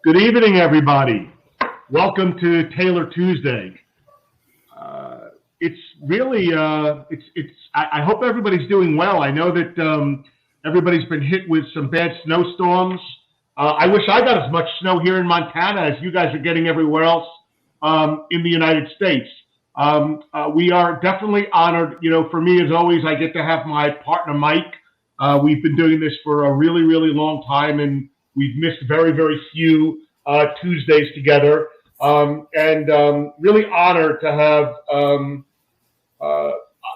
Good evening, everybody. Welcome to Taylor Tuesday. It's really, I hope everybody's doing well. I know that everybody's been hit with some bad snowstorms. I wish I got as much snow here in Montana as you guys are getting everywhere else in the United States. We are definitely honored. You know, for me, as always, I get to have my partner, Mike. We've been doing this for a really, really long time, and we've missed very, very few Tuesdays together. Really honored to have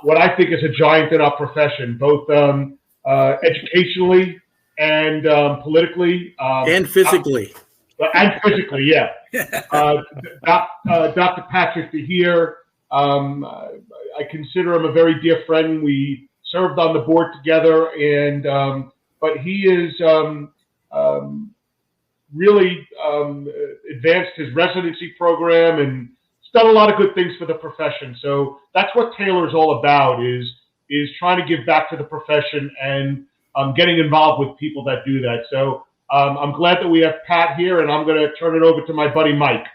what I think is a giant in our profession, both educationally and politically. And physically. And physically, yeah. Dr. Patrick DeHeer, I consider him a very dear friend. We served on the board together, and but he is really advanced his residency program and done a lot of good things for the profession. So that's what Taylor's all about, is trying to give back to the profession and getting involved with people that do that. So I'm glad that we have Pat here, and I'm going to turn it over to my buddy Mike.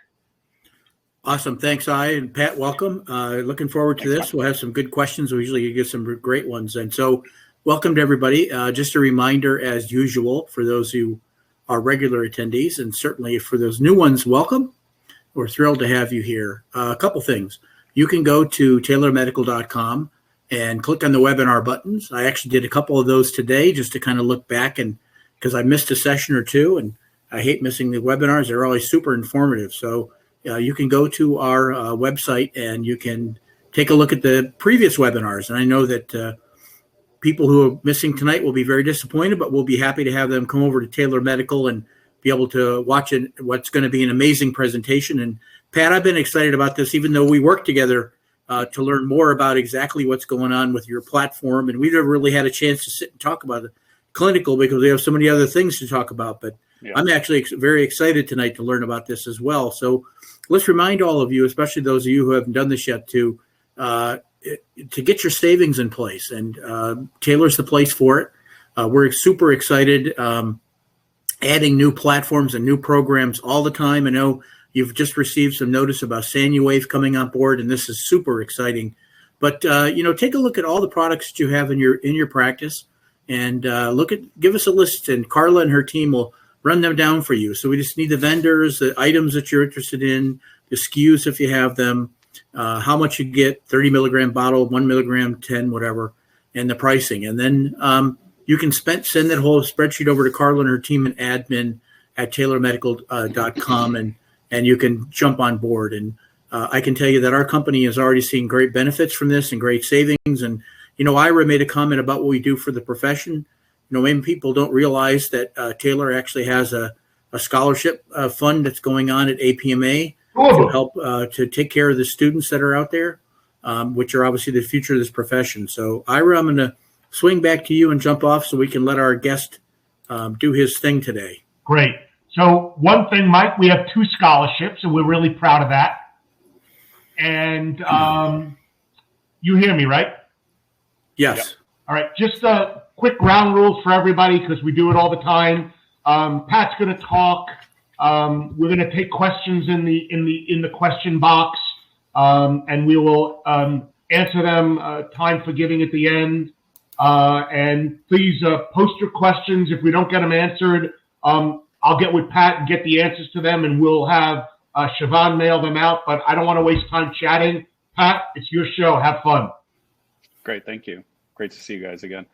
Awesome. Thanks, and Pat, welcome. Looking forward to this. We'll have some good questions. We usually get some great ones. And so welcome to everybody. Just a reminder, as usual, for those who are regular attendees, and certainly for those new ones, welcome. We're thrilled to have you here. A couple things. You can go to taylormedical.com and click on the webinar buttons. I actually did a couple of those today just to kind of look back, and because I missed a session or two, and I hate missing the webinars. They're always super informative. So you can go to our website and you can take a look at the previous webinars. And I know that people who are missing tonight will be very disappointed, but we'll be happy to have them come over to Taylor Medical and be able to watch what's going to be an amazing presentation. And Pat, I've been excited about this, even though we work together to learn more about exactly what's going on with your platform. And we've never really had a chance to sit and talk about it clinical because we have so many other things to talk about. But yeah, I'm actually very excited tonight to learn about this as well. So let's remind all of you, especially those of you who haven't done this yet, to get your savings in place. And Taylor's the place for it. We're super excited. Adding new platforms and new programs all the time. I know you've just received some notice about Sanuwave coming on board, and this is super exciting. But take a look at all the products that you have in your practice, and give us a list, and Carla and her team will run them down for you. So we just need the vendors, the items that you're interested in, the SKUs if you have them, how much you get, 30 milligram bottle, 1 milligram, 10, whatever, and the pricing, and then you can send that whole spreadsheet over to Carla and her team and admin at taylormedical.com, and you can jump on board. And I can tell you that our company is already seeing great benefits from this and great savings. And, Ira made a comment about what we do for the profession. Maybe people don't realize that Taylor actually has a scholarship fund that's going on at APMA to help to take care of the students that are out there, which are obviously the future of this profession. So, Ira, I'm going to swing back to you and jump off so we can let our guest do his thing today. Great. So one thing, Mike, we have 2 scholarships, and we're really proud of that. And you hear me, right? Yes. Yep. All right. Just quick ground rules for everybody, because we do it all the time. Pat's going to talk. We're going to take questions in the question box, and we will answer them. Time for giving at the end. And please post your questions. If we don't get them answered, I'll get with Pat and get the answers to them, and we'll have Siobhan mail them out. But I don't want to waste time chatting. Pat, it's your show. Have fun. Great. Thank you. Great to see you guys again.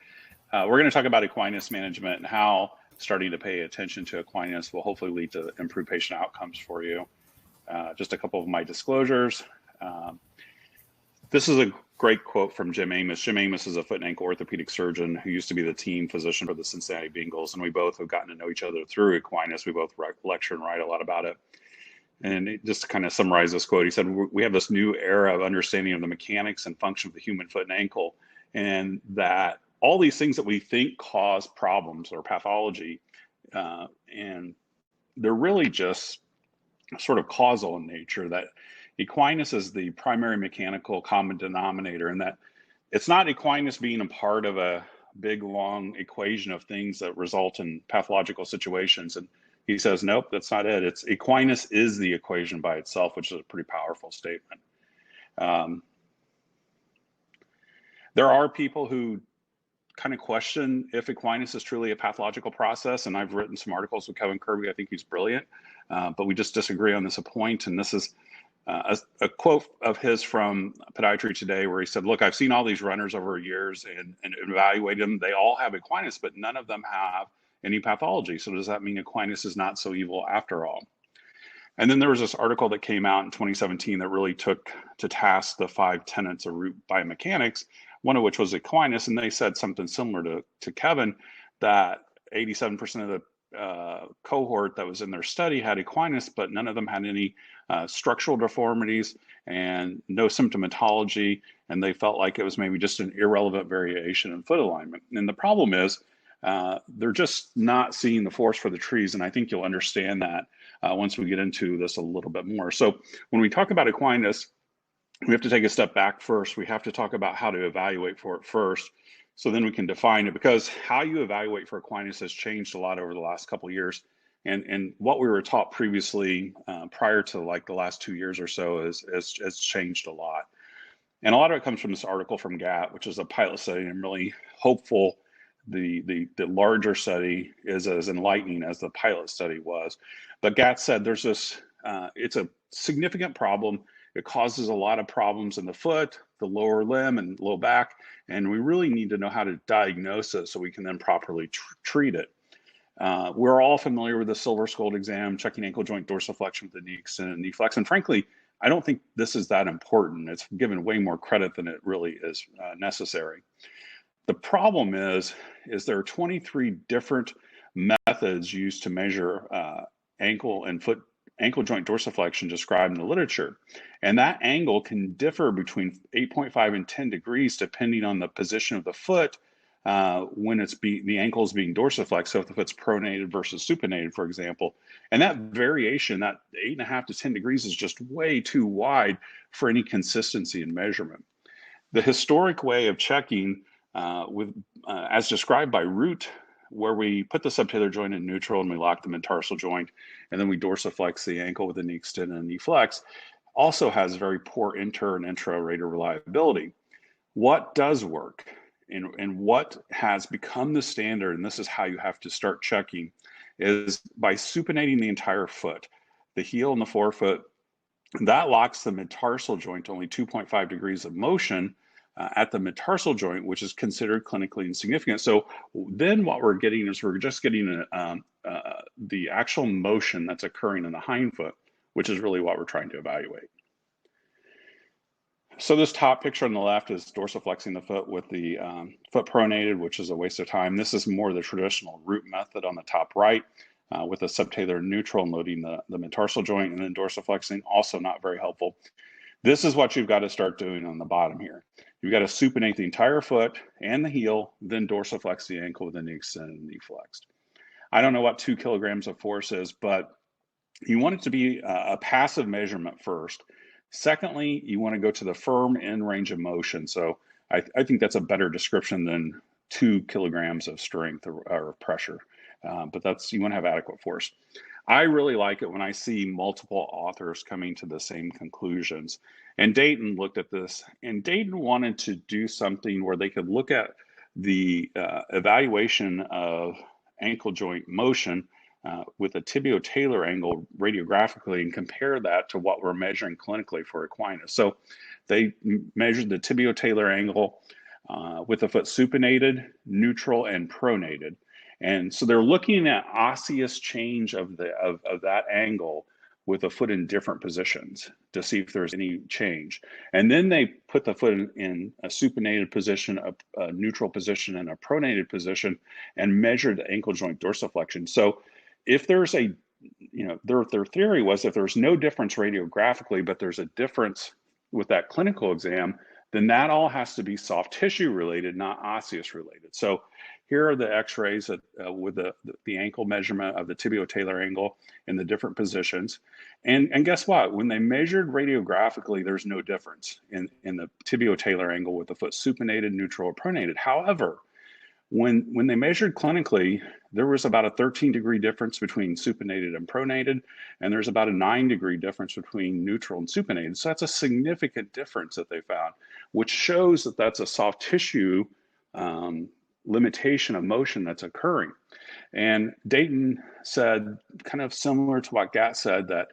We're going to talk about Equinus management and how starting to pay attention to Equinus will hopefully lead to improved patient outcomes for you. Just a couple of my disclosures. This is a great quote from Jim Amos. Jim Amos is a foot and ankle orthopedic surgeon who used to be the team physician for the Cincinnati Bengals, and we both have gotten to know each other through Equinus. We both lecture and write a lot about it. And just to kind of summarize this quote, he said, we have this new era of understanding of the mechanics and function of the human foot and ankle, and that all these things that we think cause problems or pathology, and they're really just sort of causal in nature, that Equinus is the primary mechanical common denominator, and that it's not Equinus being a part of a big, long equation of things that result in pathological situations. And He says, nope, that's not it. It's Equinus is the equation by itself, which is a pretty powerful statement. There are people who kind of question if Equinus is truly a pathological process, and I've written some articles with Kevin Kirby. I think he's brilliant, but we just disagree on this point. And this is a quote of his from Podiatry Today, where he said, look, I've seen all these runners over years and evaluated them. They all have Equinus, but none of them have any pathology. So does that mean Equinus is not so evil after all? And then there was this article that came out in 2017 that really took to task the 5 tenets of root biomechanics, one of which was Equinus. And they said something similar to Kevin, that 87% of the cohort that was in their study had Equinus, but none of them had any structural deformities and no symptomatology. And they felt like it was maybe just an irrelevant variation in foot alignment. And the problem is, they're just not seeing the forest for the trees. And I think you'll understand that once we get into this a little bit more. So when we talk about Equinus, we have to take a step back first. We have to talk about how to evaluate for it first, so then we can define it, because how you evaluate for Equinus has changed a lot over the last couple of years. And what we were taught previously prior to like the last 2 years or so has changed a lot. And a lot of it comes from this article from GAT, which is a pilot study, and I'm really hopeful the larger study is as enlightening as the pilot study was. But GAT said there's this, it's a significant problem. It causes a lot of problems in the foot, the lower limb, and low back. And we really need to know how to diagnose it so we can then properly treat it. We're all familiar with the silver skulled exam, checking ankle joint dorsiflexion with the knee extend and knee flex. And frankly, I don't think this is that important. It's given way more credit than it really is necessary. The problem is there are 23 different methods used to measure ankle joint dorsiflexion described in the literature. And that angle can differ between 8.5 and 10 degrees depending on the position of the foot when the ankle is being dorsiflexed. So if the foot's pronated versus supinated, for example. And that variation, that 8.5 to 10 degrees, is just way too wide for any consistency in measurement. The historic way of checking as described by Root, where we put the subtalar joint in neutral and we lock the metatarsal joint, and then we dorsiflex the ankle with a knee extend and a knee flex, also has very poor inter and intra-rater reliability. What does work and what has become the standard, and this is how you have to start checking, is by supinating the entire foot, the heel and the forefoot. That locks the metatarsal joint to only 2.5 degrees of motion at the metatarsal joint, which is considered clinically insignificant. So then what we're getting is we're just getting the actual motion that's occurring in the hind foot, which is really what we're trying to evaluate. So this top picture on the left is dorsiflexing the foot with the foot pronated, which is a waste of time. This is more the traditional Root method on the top right, with a subtalar neutral loading the metatarsal joint and then dorsiflexing, also not very helpful. This is what you've got to start doing on the bottom here. You've got to supinate the entire foot and the heel, then dorsiflex the ankle with the knee extended and knee flexed. I don't know what 2 kilograms of force is, but you want it to be a passive measurement first. Secondly, you want to go to the firm end range of motion. So I think that's a better description than 2 kilograms of strength or pressure, but you want to have adequate force. I really like it when I see multiple authors coming to the same conclusions. And Dayton looked at this, and Dayton wanted to do something where they could look at the evaluation of ankle joint motion with a tibio-talar angle radiographically and compare that to what we're measuring clinically for Equinus. So they measured the tibio-talar angle with the foot supinated, neutral, and pronated. And so they're looking at osseous change of that angle with the foot in different positions to see if there's any change. And then they put the foot in a supinated position, a neutral position, and a pronated position, and measured the ankle joint dorsiflexion. So if there's their theory was if there's no difference radiographically, but there's a difference with that clinical exam, then that all has to be soft tissue related, not osseous related. So here are the x-rays with the ankle measurement of the tibio-talar angle in the different positions. And guess what? When they measured radiographically, there's no difference in the tibio-talar angle with the foot supinated, neutral, or pronated. However, when they measured clinically, there was about a 13-degree difference between supinated and pronated, and there's about a 9-degree difference between neutral and supinated. So that's a significant difference that they found, which shows that that's a soft tissue limitation of motion that's occurring. And Dayton said, kind of similar to what Gat said, that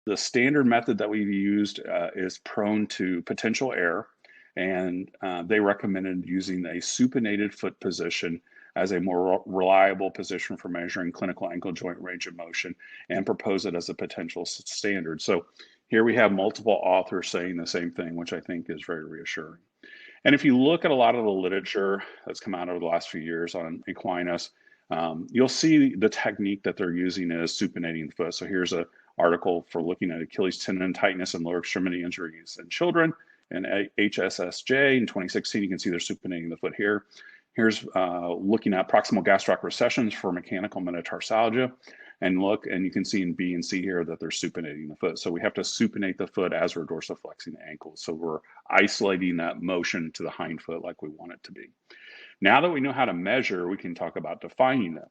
the standard method that we've used is prone to potential error, and they recommended using a supinated foot position as a more reliable position for measuring clinical ankle joint range of motion, and propose it as a potential standard. So here we have multiple authors saying the same thing, which I think is very reassuring. And if you look at a lot of the literature that's come out over the last few years on Equinus, you'll see the technique that they're using is supinating the foot. So here's an article for looking at Achilles tendon tightness and lower extremity injuries in children, and HSSJ in 2016. You can see they're supinating the foot here. Here's looking at proximal gastroc recessions for mechanical metatarsalgia. And look, and you can see in B and C here that they're supinating the foot. So we have to supinate the foot as we're dorsiflexing the ankle. So we're isolating that motion to the hind foot like we want it to be. Now that we know how to measure, we can talk about defining them.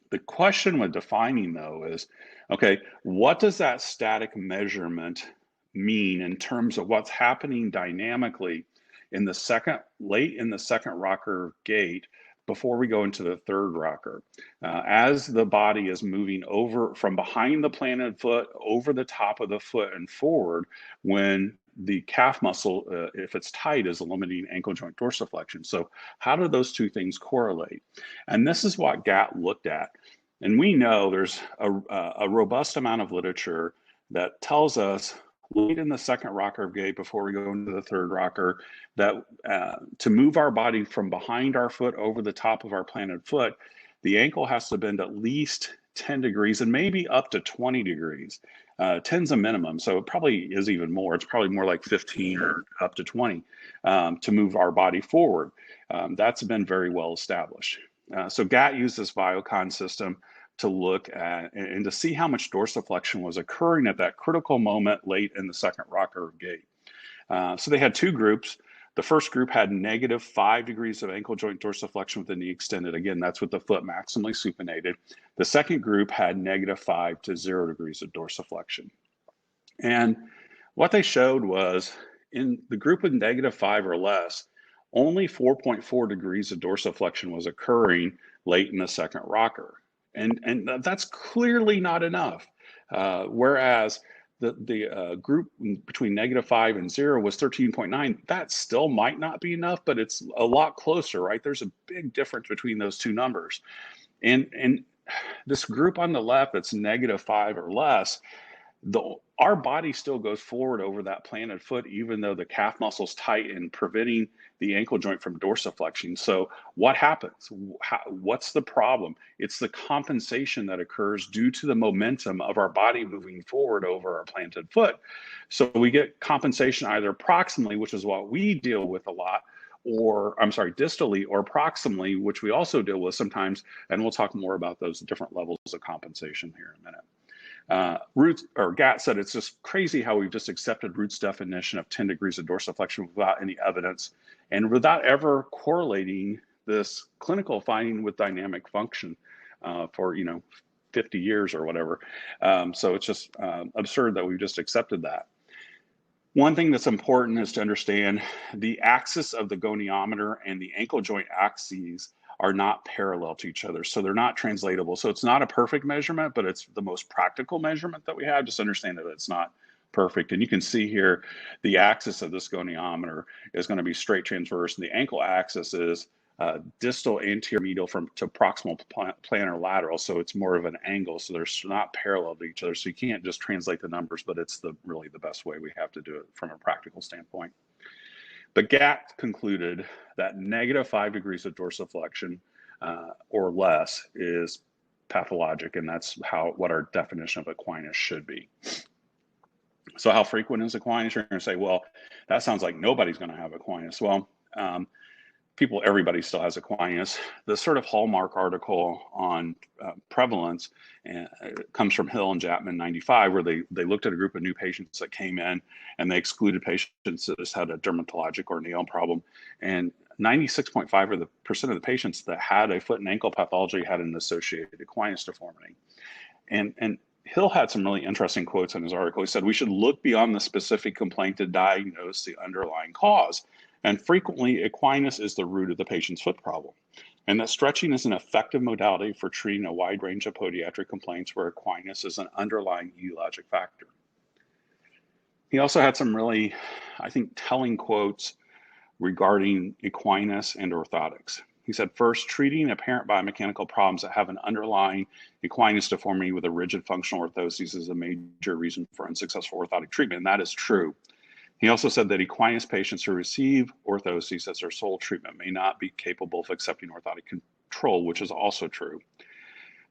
The question with defining, though, is, okay, what does that static measurement mean in terms of what's happening dynamically in the late in the second rocker gait before we go into the third rocker? As the body is moving over from behind the planted foot over the top of the foot and forward, when the calf muscle, if it's tight, is limiting ankle joint dorsiflexion. So how do those two things correlate? And this is what Gat looked at. And we know there's a robust amount of literature that tells us late in the second rocker gait before we go into the third rocker that to move our body from behind our foot over the top of our planted foot, the ankle has to bend at least 10 degrees and maybe up to 20 degrees. 10's a minimum, so it probably is even more. It's probably more like 15 or up to 20 to move our body forward. That's been very well established. So GAT used this Viocon system to look at and to see how much dorsiflexion was occurring at that critical moment late in the second rocker gait. So they had two groups. The first group had -5 degrees of ankle joint dorsiflexion with the knee extended. Again, that's with the foot maximally supinated. The second group had -5 to 0 degrees of dorsiflexion. And what they showed was in the group with -5 or less, only 4.4 degrees of dorsiflexion was occurring late in the second rocker. And that's clearly not enough. Whereas the group between -5 and 0 was 13.9. That still might not be enough, but it's a lot closer, right? There's a big difference between those two numbers. And this group on the left that's -5 or less, our body still goes forward over that planted foot, even though the calf muscle's tight and preventing the ankle joint from dorsiflexion. So what happens? What's the problem? It's the compensation that occurs due to the momentum of our body moving forward over our planted foot. So we get compensation either proximally, which is what we deal with a lot, or distally, or proximally, which we also deal with sometimes. And we'll talk more about those different levels of compensation here in a minute. Gat said it's just crazy how we've just accepted Root's definition of 10 degrees of dorsiflexion without any evidence and without ever correlating this clinical finding with dynamic function for 50 years or whatever. So it's just absurd that we've just accepted that. One thing that's important is to understand the axis of the goniometer and the ankle joint axes are not parallel to each other. So they're not translatable. So it's not a perfect measurement, but it's the most practical measurement that we have. Just understand that it's not perfect. And you can see here, the axis of this goniometer is going to be straight transverse, and the ankle axis is distal anterior medial to proximal plantar lateral. So it's more of an angle. So they're not parallel to each other. So you can't just translate the numbers, but it's really the best way we have to do it from a practical standpoint. But GAT concluded that -5 degrees of dorsiflexion or less is pathologic, and that's what our definition of Equinus should be. So how frequent is Equinus? You're going to say, well, that sounds like nobody's going to have Equinus. Well, everybody still has Equinus. The sort of hallmark article on prevalence comes from Hill and Japman 95, where they looked at a group of new patients that came in and they excluded patients that just had a dermatologic or nail problem. And 96.5% of the patients that had a foot and ankle pathology had an associated Equinus deformity. And Hill had some really interesting quotes in his article. He said, we should look beyond the specific complaint to diagnose the underlying cause. And frequently, Equinus is the root of the patient's foot problem. And that stretching is an effective modality for treating a wide range of podiatric complaints where Equinus is an underlying etiologic factor. He also had some really, I think, telling quotes regarding Equinus and orthotics. He said, first, treating apparent biomechanical problems that have an underlying Equinus deformity with a rigid functional orthosis is a major reason for unsuccessful orthotic treatment, and that is true. He also said that Equinus patients who receive orthoses as their sole treatment may not be capable of accepting orthotic control, which is also true.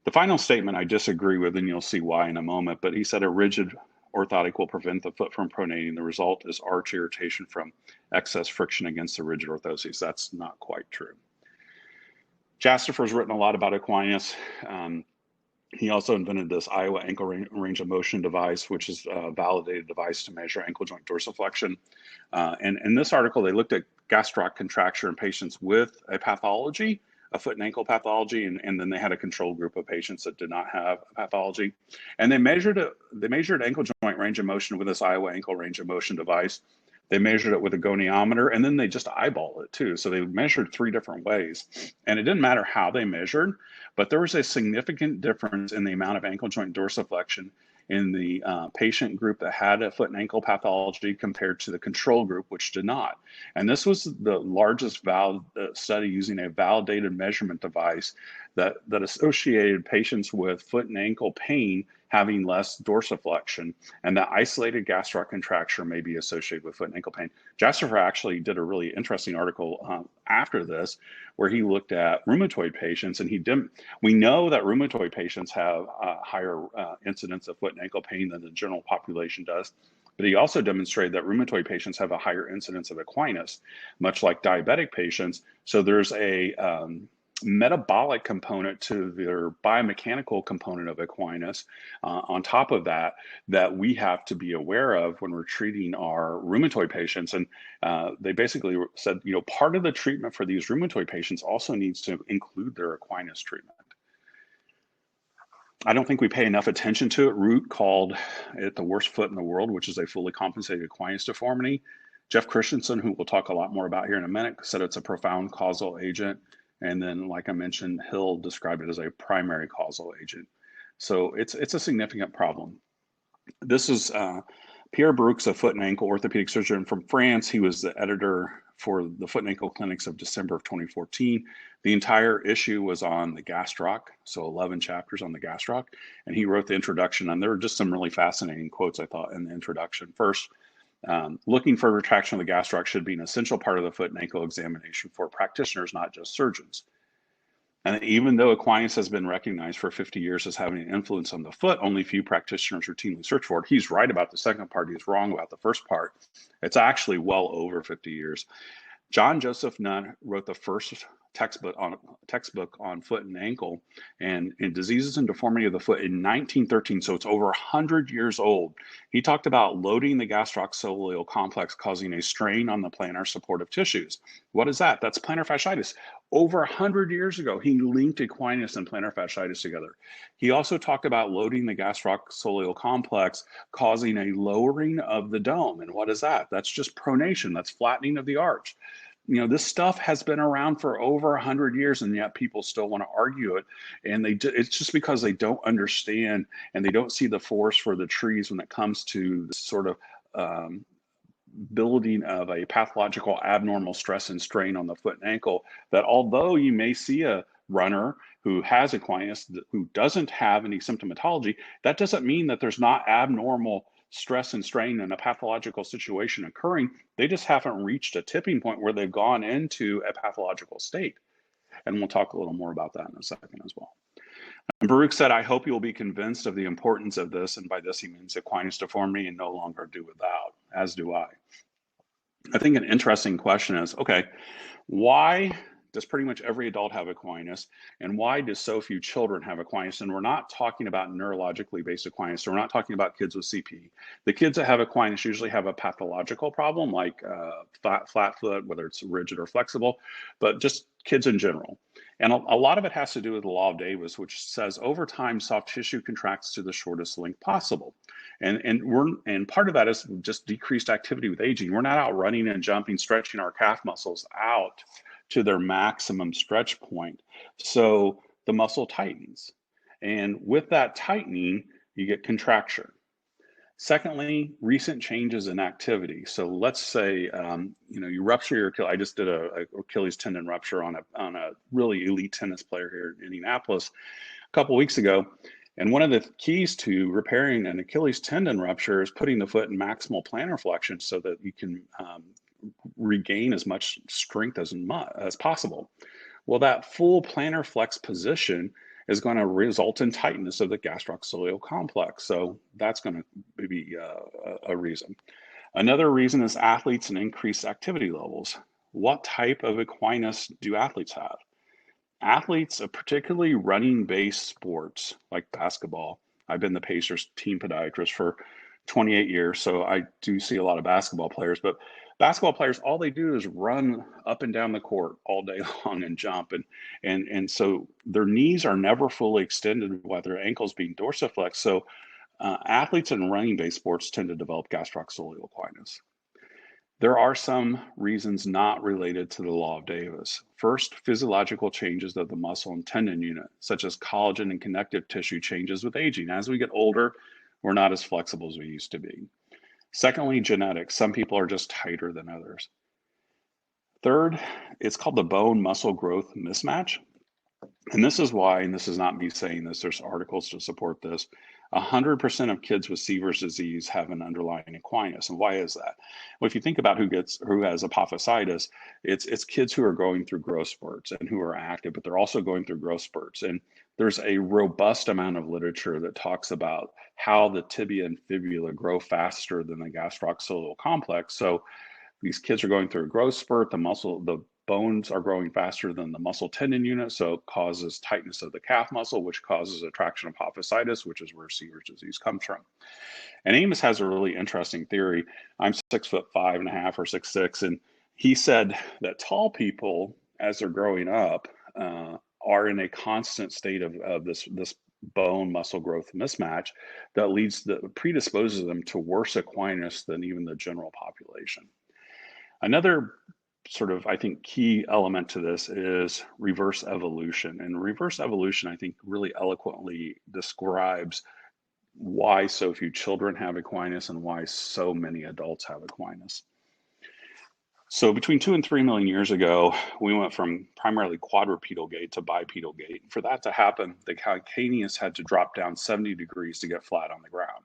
The final statement I disagree with, and you'll see why in a moment, but he said a rigid orthotic will prevent the foot from pronating. The result is arch irritation from excess friction against the rigid orthoses. That's not quite true. Jastifer's written a lot about Equinus. He also invented this Iowa ankle range of motion device, which is a validated device to measure ankle joint dorsiflexion. And in this article, they looked at gastroc contracture in patients with a pathology, a foot and ankle pathology, and then they had a control group of patients that did not have a pathology. And they measured ankle joint range of motion with this Iowa ankle range of motion device. They measured it with a goniometer, and then they just eyeballed it too. So they measured 3 different ways. And it didn't matter how they measured, but there was a significant difference in the amount of ankle joint dorsiflexion in the patient group that had a foot and ankle pathology compared to the control group, which did not. And this was the largest study using a validated measurement device that associated patients with foot and ankle pain having less dorsiflexion, and that isolated gastroc contracture may be associated with foot and ankle pain. Jastifer actually did a really interesting article after this, where he looked at rheumatoid patients, and we know that rheumatoid patients have a higher incidence of foot and ankle pain than the general population does. But he also demonstrated that rheumatoid patients have a higher incidence of Equinus, much like diabetic patients. So there's a metabolic component to their biomechanical component of Equinus on top of that we have to be aware of when we're treating our rheumatoid patients. And they basically said, part of the treatment for these rheumatoid patients also needs to include their Equinus treatment. I don't think we pay enough attention to it. Root called it the worst foot in the world, which is a fully compensated Equinus deformity. Jeff Christensen, who we'll talk a lot more about here in a minute, said it's a profound causal agent. And then, like I mentioned, Hill described it as a primary causal agent. So it's a significant problem. This is Pierre Baruch's a foot and ankle orthopedic surgeon from France. He was the editor for the Foot and Ankle Clinics of December of 2014. The entire issue was on the gastroc, so 11 chapters on the gastroc. And he wrote the introduction, and there were just some really fascinating quotes, I thought, in the introduction. First, looking for retraction of the gastroc should be an essential part of the foot and ankle examination for practitioners, not just surgeons. And even though Equinus has been recognized for 50 years as having an influence on the foot, only few practitioners routinely search for it. He's right about the second part. He's wrong about the first part. It's actually well over 50 years. John Joseph Nunn wrote the first textbook on foot and ankle and diseases and deformity of the foot in 1913, so it's over 100 years old. He talked about loading the gastroc-soleal complex causing a strain on the plantar supportive tissues. What is that? That's plantar fasciitis. Over 100 years ago, he linked Equinus and plantar fasciitis together. He also talked about loading the gastroc-soleal complex causing a lowering of the dome. And what is that? That's just pronation. That's flattening of the arch. This stuff has been around for over 100 years, and yet people still want to argue it. And it's just because they don't understand and they don't see the forest for the trees when it comes to this sort of building of a pathological abnormal stress and strain on the foot and ankle, that although you may see a runner who has Equinus who doesn't have any symptomatology, that doesn't mean that there's not abnormal stress and strain in a pathological situation occurring. They just haven't reached a tipping point where they've gone into a pathological state. And we'll talk a little more about that in a second as well. And Baruch said, I hope you'll be convinced of the importance of this. And by this, he means Equinus deformity and no longer do without, as do I. I think an interesting question is, okay, why does pretty much every adult have Equinus? And why do so few children have Equinus? And we're not talking about neurologically based Equinus. So we're not talking about kids with CP. The kids that have Equinus usually have a pathological problem like flat foot, whether it's rigid or flexible, but just kids in general. And a lot of it has to do with the law of Davis, which says over time, soft tissue contracts to the shortest length possible. And part of that is just decreased activity with aging. We're not out running and jumping, stretching our calf muscles out to their maximum stretch point. So the muscle tightens. And with that tightening, you get contracture. Secondly, recent changes in activity. So let's say you rupture your Achilles. I just did a Achilles tendon rupture on a really elite tennis player here in Indianapolis a couple weeks ago. And one of the keys to repairing an Achilles tendon rupture is putting the foot in maximal plantar flexion so that you can regain as much strength as possible. Well, that full plantar flex position is going to result in tightness of the gastrocsolial complex. So that's going to be a reason. Another reason is athletes and increased activity levels. What type of Equinus do athletes have? Athletes, particularly running-based sports like basketball. I've been the Pacers team podiatrist for 28 years, so I do see a lot of basketball players, but basketball players, all they do is run up and down the court all day long and jump. And so their knees are never fully extended while their ankles being dorsiflexed. So athletes in running-based sports tend to develop gastrocsolial Equinus. There are some reasons not related to the law of Davis. First, physiological changes of the muscle and tendon unit, such as collagen and connective tissue changes with aging. As we get older, we're not as flexible as we used to be. Secondly, genetics. Some people are just tighter than others. Third, it's called the bone muscle growth mismatch. And this is why, and this is not me saying this, there's articles to support this, 100% of kids with Sever's disease have an underlying Equinus. And why is that? Well, if you think about who has apophysitis, it's kids who are going through growth spurts and who are active, but they're also going through growth spurts. And there's a robust amount of literature that talks about how the tibia and fibula grow faster than the gastrocsolial complex. So these kids are going through a growth spurt, the bones are growing faster than the muscle tendon unit, so it causes tightness of the calf muscle, which causes attraction apophysitis, which is where Sever's disease comes from. And Amos has a really interesting theory. I'm 6'5.5" or 6'6", and he said that tall people, as they're growing up, are in a constant state of this bone muscle growth mismatch that predisposes them to worse Equinus than even the general population. Another sort of, I think, key element to this is reverse evolution. And reverse evolution, I think, really eloquently describes why so few children have Equinus and why so many adults have Equinus. So between 2 and 3 million years ago, we went from primarily quadrupedal gait to bipedal gait. For that to happen, the calcaneus had to drop down 70 degrees to get flat on the ground.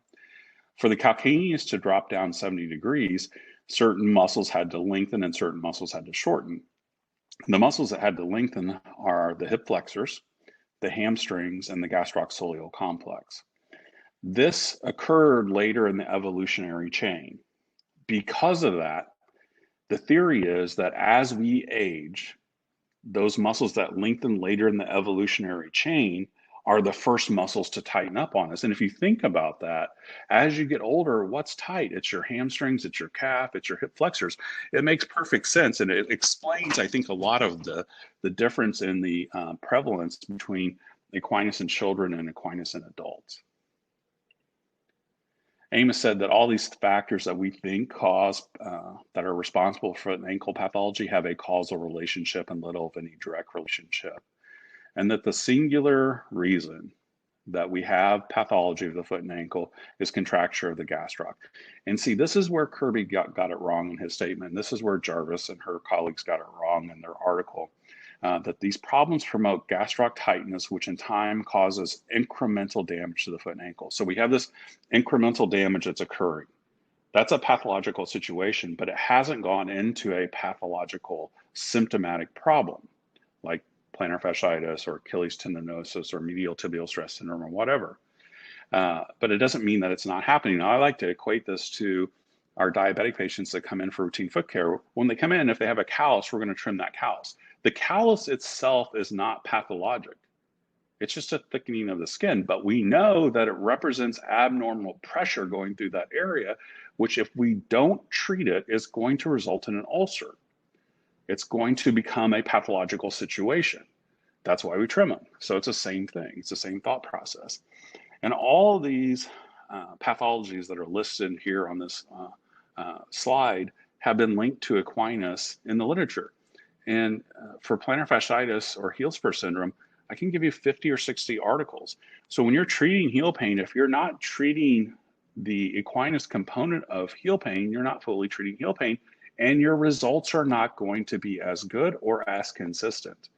For the calcaneus to drop down 70 degrees, certain muscles had to lengthen and certain muscles had to shorten. The muscles that had to lengthen are the hip flexors, the hamstrings, and the gastrocsolial complex. This occurred later in the evolutionary chain. Because of that, the theory is that as we age, those muscles that lengthen later in the evolutionary chain are the first muscles to tighten up on us. And if you think about that, as you get older, what's tight? It's your hamstrings, it's your calf, it's your hip flexors. It makes perfect sense. And it explains, I think, a lot of the difference in the prevalence between Equinus in children and Equinus in adults. Amos said that all these factors that we think that are responsible for an ankle pathology have a causal relationship and little of any direct relationship. And that the singular reason that we have pathology of the foot and ankle is contracture of the gastroc. And see, this is where Kirby got it wrong in his statement. This is where Jarvis and her colleagues got it wrong in their article, that these problems promote gastroc tightness, which in time causes incremental damage to the foot and ankle. So we have this incremental damage that's occurring. That's a pathological situation, but it hasn't gone into a pathological symptomatic problem like plantar fasciitis or Achilles tendinosis or medial tibial stress syndrome or whatever. But it doesn't mean that it's not happening. Now, I like to equate this to our diabetic patients that come in for routine foot care. When they come in, if they have a callus, we're going to trim that callus. The callus itself is not pathologic. It's just a thickening of the skin, but we know that it represents abnormal pressure going through that area, which if we don't treat it, is going to result in an ulcer. It's going to become a pathological situation. That's why we trim them. So it's the same thing. It's the same thought process. And all these pathologies that are listed here on this slide have been linked to Equinus in the literature. And for plantar fasciitis or heel spur syndrome, I can give you 50 or 60 articles. So when you're treating heel pain, if you're not treating the Equinus component of heel pain, you're not fully treating heel pain, and your results are not going to be as good or as consistent.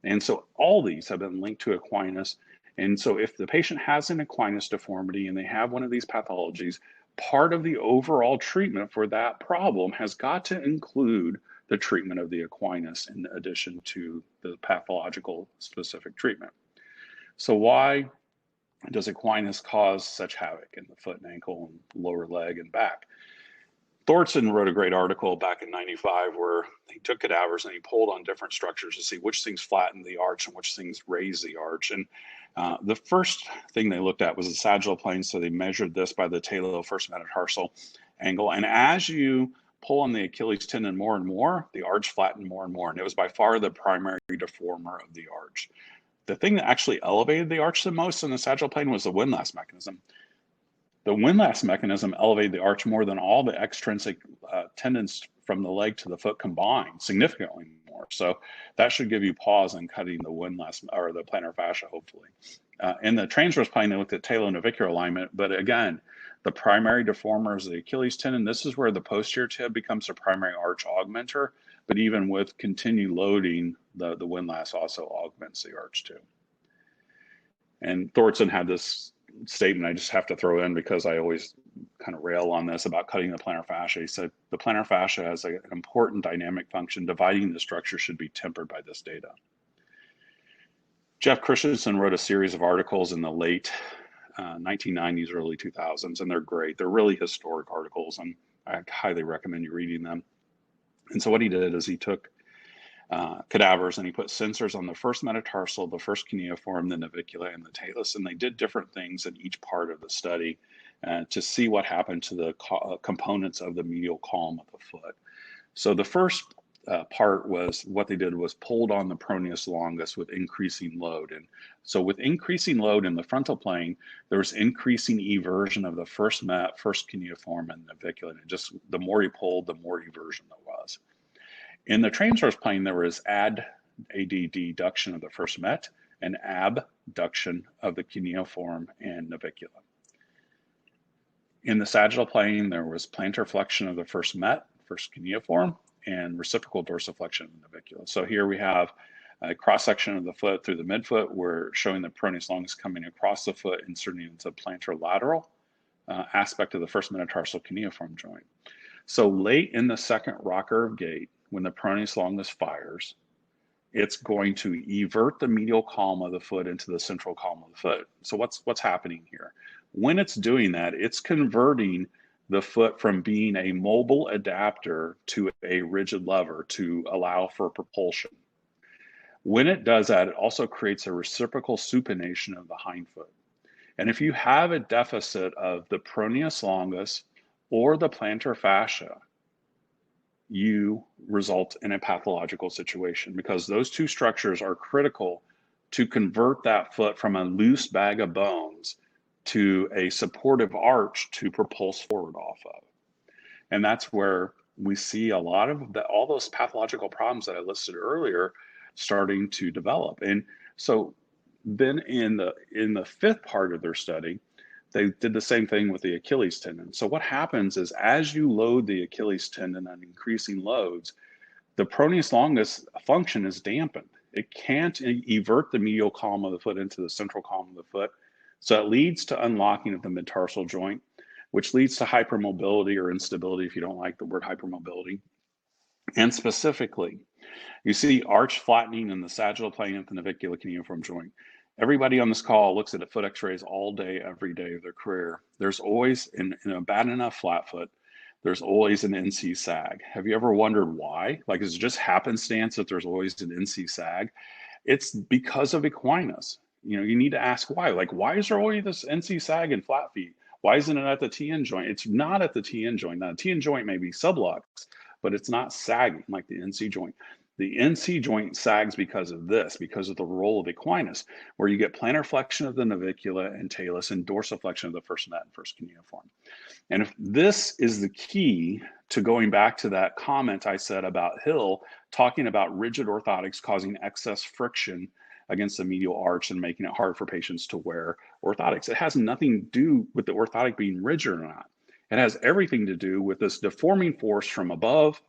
And so all these have been linked to Equinus. And so if the patient has an Equinus deformity and they have one of these pathologies, part of the overall treatment for that problem has got to include the treatment of the Equinus in addition to the pathological specific treatment. So why does Equinus cause such havoc in the foot and ankle and lower leg and back? Thorson wrote a great article back in '95 where he took cadavers and he pulled on different structures to see which things flatten the arch and which things raise the arch. And the first thing they looked at was the sagittal plane. So they measured this by the talo first metatarsal angle. And as you pull on the Achilles tendon more and more, the arch flattened more and more. And it was by far the primary deformer of the arch. The thing that actually elevated the arch the most in the sagittal plane was the windlass mechanism. The windlass mechanism elevated the arch more than all the extrinsic tendons from the leg to the foot combined, significantly more. So that should give you pause in cutting the windlass or the plantar fascia, hopefully. In the transverse plane, they looked at talonavicular alignment, but again, the primary deformer is the Achilles tendon. This is where the posterior tib becomes the primary arch augmenter, but even with continued loading, the windlass also augments the arch too. And Thorson had this statement I just have to throw in because I always kind of rail on this about cutting the plantar fascia. He said, the plantar fascia has an important dynamic function. Dividing the structure should be tempered by this data. Jeff Christensen wrote a series of articles in the late 1990s, early 2000s, and they're great. They're really historic articles, and I highly recommend you reading them. And so what he did is he took cadavers and he put sensors on the first metatarsal, the first cuneiform, the navicula, and the talus, and they did different things in each part of the study to see what happened to the components of the medial column of the foot. So the first part was what they did was pulled on the proneus longus with increasing load. And so with increasing load in the frontal plane, there was increasing eversion of the first cuneiform and navicula. And just the more you pulled, the more eversion there was. In the transverse plane, there was adduction of the first met and abduction of the cuneiform and navicula. In the sagittal plane, there was plantar flexion of the first met, first cuneiform, and reciprocal dorsiflexion of the navicula. So here we have a cross-section of the foot through the midfoot. We're showing the proneus longus coming across the foot, inserting into the plantar lateral aspect of the first metatarsal cuneiform joint. So late in the second rock curve gait, when the proneus longus fires, it's going to evert the medial column of the foot into the central column of the foot. So what's happening here? When it's doing that, it's converting the foot from being a mobile adapter to a rigid lever to allow for propulsion. When it does that, it also creates a reciprocal supination of the hindfoot. And if you have a deficit of the proneus longus or the plantar fascia, you result in a pathological situation because those two structures are critical to convert that foot from a loose bag of bones to a supportive arch to propulse forward off of. And that's where we see a lot of all those pathological problems that I listed earlier starting to develop. And so then in the fifth part of their study, they did the same thing with the Achilles tendon. So what happens is as you load the Achilles tendon on increasing loads, the proneus longus function is dampened. It can't evert the medial column of the foot into the central column of the foot. So it leads to unlocking of the midtarsal joint, which leads to hypermobility or instability if you don't like the word hypermobility. And specifically, you see arch flattening in the sagittal plane of the navicular cuneiform joint. Everybody on this call looks at foot x-rays all day, every day of their career. There's always, in a bad enough flat foot, there's always an NC sag. Have you ever wondered why? Like, is it just happenstance that there's always an NC sag? It's because of Equinus. You know, you need to ask why. Like, why is there always this NC sag in flat feet? Why isn't it at the TN joint? It's not at the TN joint. Now, the TN joint may be sublux, but it's not sagging like the NC joint. The NC joint sags because of this, because of the role of Equinus, where you get plantar flexion of the navicula and talus and dorsiflexion of the first net and first cuneiform. And if this is the key to going back to that comment I said about Hill, talking about rigid orthotics causing excess friction against the medial arch and making it hard for patients to wear orthotics. It has nothing to do with the orthotic being rigid or not. It has everything to do with this deforming force from above,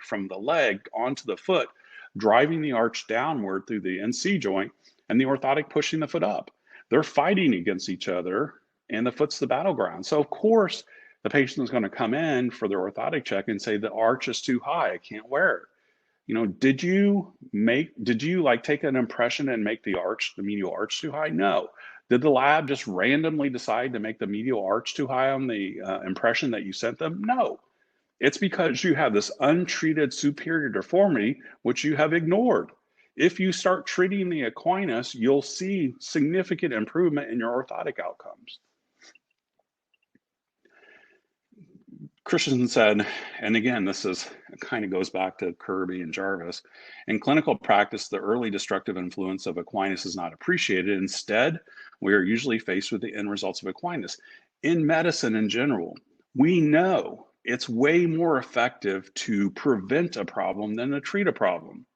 from the leg onto the foot, driving the arch downward through the NC joint and the orthotic pushing the foot up. They're fighting against each other and the foot's the battleground. So of course, the patient is going to come in for their orthotic check and say the arch is too high, I can't wear it. You know, did you like take an impression and make the medial arch too high? No. Did the lab just randomly decide to make the medial arch too high on the impression that you sent them? No. It's because you have this untreated superior deformity, which you have ignored. If you start treating the Equinus, you'll see significant improvement in your orthotic outcomes. Christensen said, and again, this kind of goes back to Kirby and Jarvis, in clinical practice, the early destructive influence of Equinus is not appreciated. Instead, we are usually faced with the end results of Equinus. In medicine in general, we know it's way more effective to prevent a problem than to treat a problem.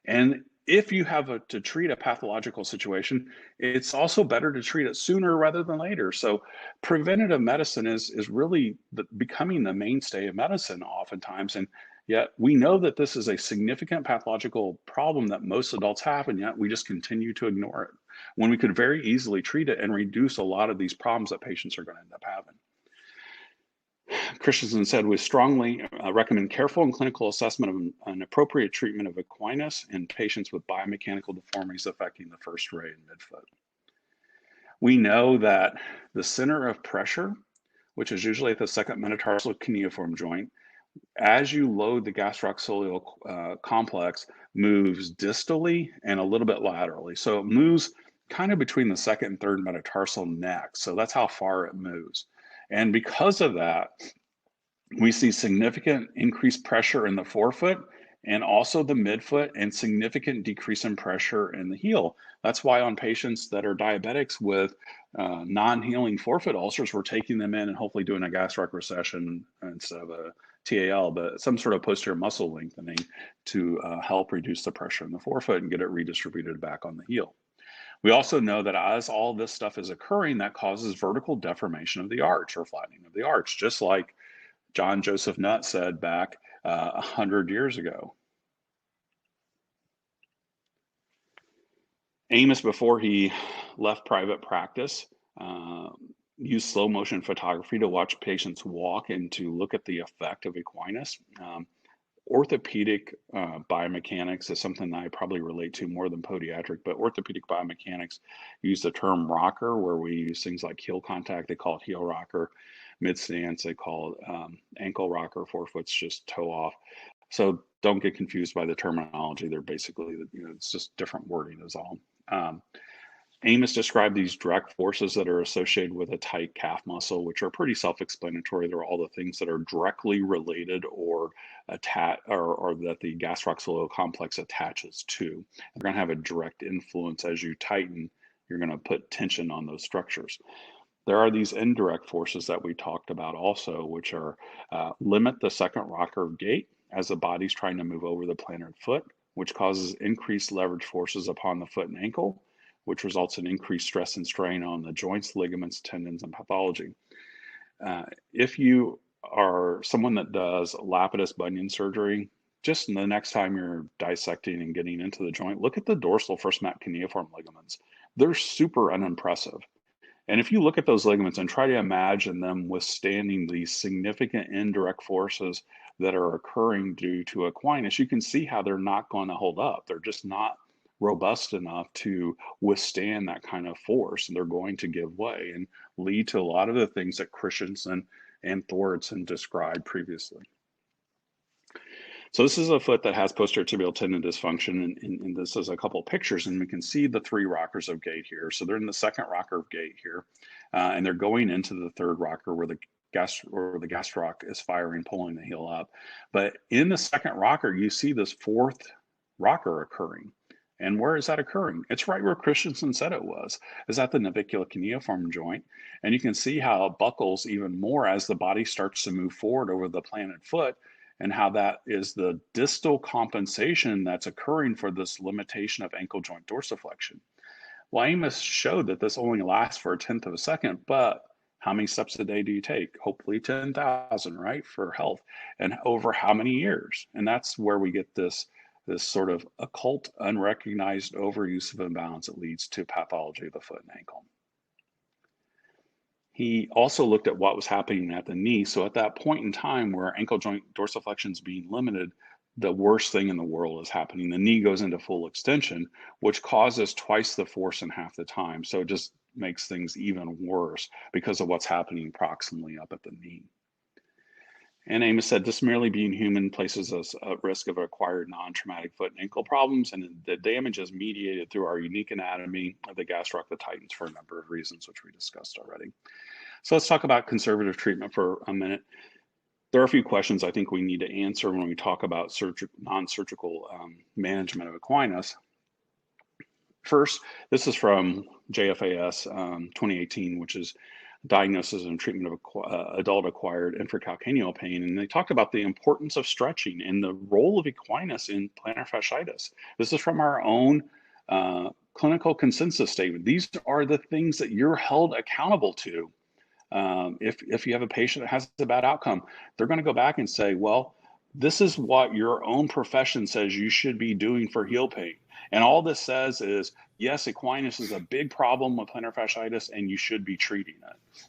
And if you have to treat a pathological situation, it's also better to treat it sooner rather than later. So preventative medicine is really becoming the mainstay of medicine oftentimes. And yet we know that this is a significant pathological problem that most adults have, and yet we just continue to ignore it when we could very easily treat it and reduce a lot of these problems that patients are going to end up having. Christensen said, we strongly recommend careful and clinical assessment of an appropriate treatment of Equinus in patients with biomechanical deformities affecting the first ray and midfoot. We know that the center of pressure, which is usually at the second metatarsal cuneiform joint, as you load the gastrocoelial complex, moves distally and a little bit laterally. So it moves kind of between the second and third metatarsal neck. So that's how far it moves. And because of that, we see significant increased pressure in the forefoot and also the midfoot, and significant decrease in pressure in the heel. That's why on patients that are diabetics with non-healing forefoot ulcers, we're taking them in and hopefully doing a gastric recession instead of a TAL, but some sort of posterior muscle lengthening to help reduce the pressure in the forefoot and get it redistributed back on the heel. We also know that as all this stuff is occurring, that causes vertical deformation of the arch or flattening of the arch, just like John Joseph Nutt said back 100 years ago. Amos, before he left private practice, used slow motion photography to watch patients walk and to look at the effect of Equinus. Orthopedic biomechanics is something that I probably relate to more than podiatric, but orthopedic biomechanics use the term rocker, where we use things like heel contact. They call it heel rocker. Mid stance, they call it ankle rocker. Forefoot's just toe off. So don't get confused by the terminology. They're basically, it's just different wording is all. Amos described these direct forces that are associated with a tight calf muscle, which are pretty self-explanatory. They're all the things that are directly related or that the gastrocoelial complex attaches to. They're going to have a direct influence. As you tighten, you're going to put tension on those structures. There are these indirect forces that we talked about also, which are limit the second rocker gait as the body's trying to move over the plantar foot, which causes increased leverage forces upon the foot and ankle, which results in increased stress and strain on the joints, ligaments, tendons, and pathology. If you are someone that does lapidus bunion surgery, just the next time you're dissecting and getting into the joint, look at the dorsal first mat cuneiform ligaments. They're super unimpressive. And if you look at those ligaments and try to imagine them withstanding these significant indirect forces that are occurring due to Equinus, you can see how they're not going to hold up. They're just not robust enough to withstand that kind of force, and they're going to give way and lead to a lot of the things that Christensen and Thorson described previously. So this is a foot that has posterior tibial tendon dysfunction, and this is a couple of pictures, and we can see the 3 rockers of gait here. So they're in the second rocker of gait here, and they're going into the third rocker where the gastroc is firing, pulling the heel up. But in the second rocker, you see this 4th rocker occurring. And where is that occurring? It's right where Christensen said it was, is at the navicular cuneiform joint. And you can see how it buckles even more as the body starts to move forward over the planted foot, and how that is the distal compensation that's occurring for this limitation of ankle joint dorsiflexion. Well, Amos showed that this only lasts for 1/10 of a second, but how many steps a day do you take? Hopefully 10,000, right, for health. And over how many years? And that's where we get this sort of occult, unrecognized overuse of imbalance that leads to pathology of the foot and ankle. He also looked at what was happening at the knee. So at that point in time where ankle joint dorsiflexion is being limited, the worst thing in the world is happening. The knee goes into full extension, which causes twice the force in half the time. So it just makes things even worse because of what's happening proximally up at the knee. And Amos said, this merely being human places us at risk of acquired non-traumatic foot and ankle problems, and the damage is mediated through our unique anatomy of the gastroc, the titans, for a number of reasons, which we discussed already. So let's talk about conservative treatment for a minute. There are a few questions I think we need to answer when we talk about non-surgical management of Equinus. First, this is from JFAS 2018, which is diagnosis and treatment of adult acquired infracalcaneal pain. And they talked about the importance of stretching and the role of Equinus in plantar fasciitis. This is from our own clinical consensus statement. These are the things that you're held accountable to. If you have a patient that has a bad outcome, they're going to go back and say, well, this is what your own profession says you should be doing for heel pain. And all this says is, yes, Equinus is a big problem with plantar fasciitis, and you should be treating it.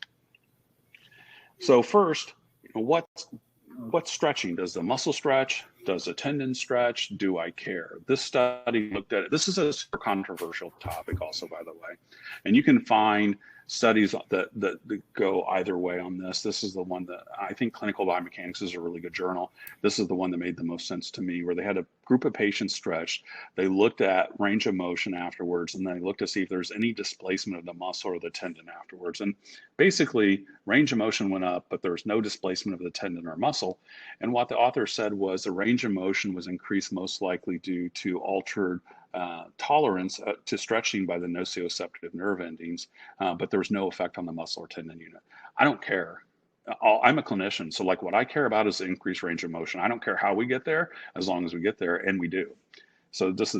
So first, what's stretching? Does the muscle stretch? Does the tendon stretch? Do I care? This study looked at it. This is a super controversial topic also, by the way. And you can find studies that go either way on this. This is the one that I think Clinical Biomechanics is a really good journal. This is the one that made the most sense to me, where they had a group of patients stretched. They looked at range of motion afterwards, and they looked to see if there's any displacement of the muscle or the tendon afterwards. And basically, range of motion went up, but there was no displacement of the tendon or muscle. And what the author said was the range of motion was increased most likely due to altered tolerance to stretching by the nociceptive nerve endings, but there was no effect on the muscle or tendon unit. I don't care. I'm a clinician, so like what I care about is the increased range of motion. I don't care how we get there, as long as we get there, and we do. So this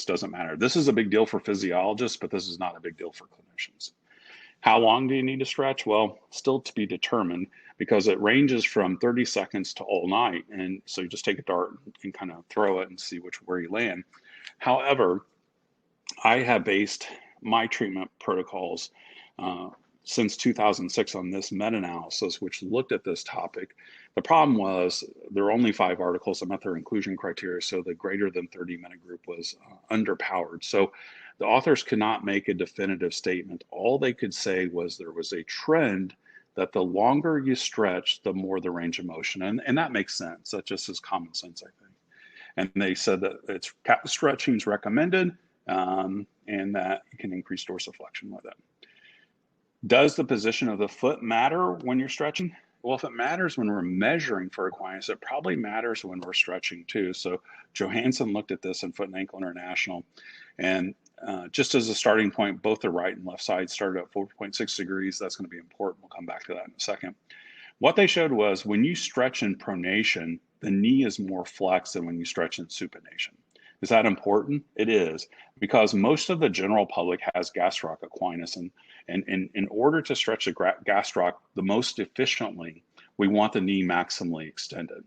doesn't matter. This is a big deal for physiologists, but this is not a big deal for clinicians. How long do you need to stretch? Well, still to be determined, because it ranges from 30 seconds to all night. And so you just take a dart and kind of throw it and see where you land. However, I have based my treatment protocols since 2006 on this meta-analysis, which looked at this topic. The problem was there were only 5 articles that met their inclusion criteria, so the greater than 30-minute group was underpowered. So the authors could not make a definitive statement. All they could say was there was a trend that the longer you stretch, the more the range of motion. And that makes sense. That just is common sense, I think. And they said that stretching is recommended, and that you can increase dorsiflexion with it. Does the position of the foot matter when you're stretching? Well, if it matters when we're measuring for Equinus, it probably matters when we're stretching too. So Johansson looked at this in Foot and Ankle International, and just as a starting point, both the right and left side started at 4.6 degrees. That's going to be important. We'll come back to that in a second. What they showed was when you stretch in pronation, the knee is more flexed than when you stretch in supination. Is that important? It is, because most of the general public has gastroc Equinus, and in order to stretch the gastroc the most efficiently, we want the knee maximally extended.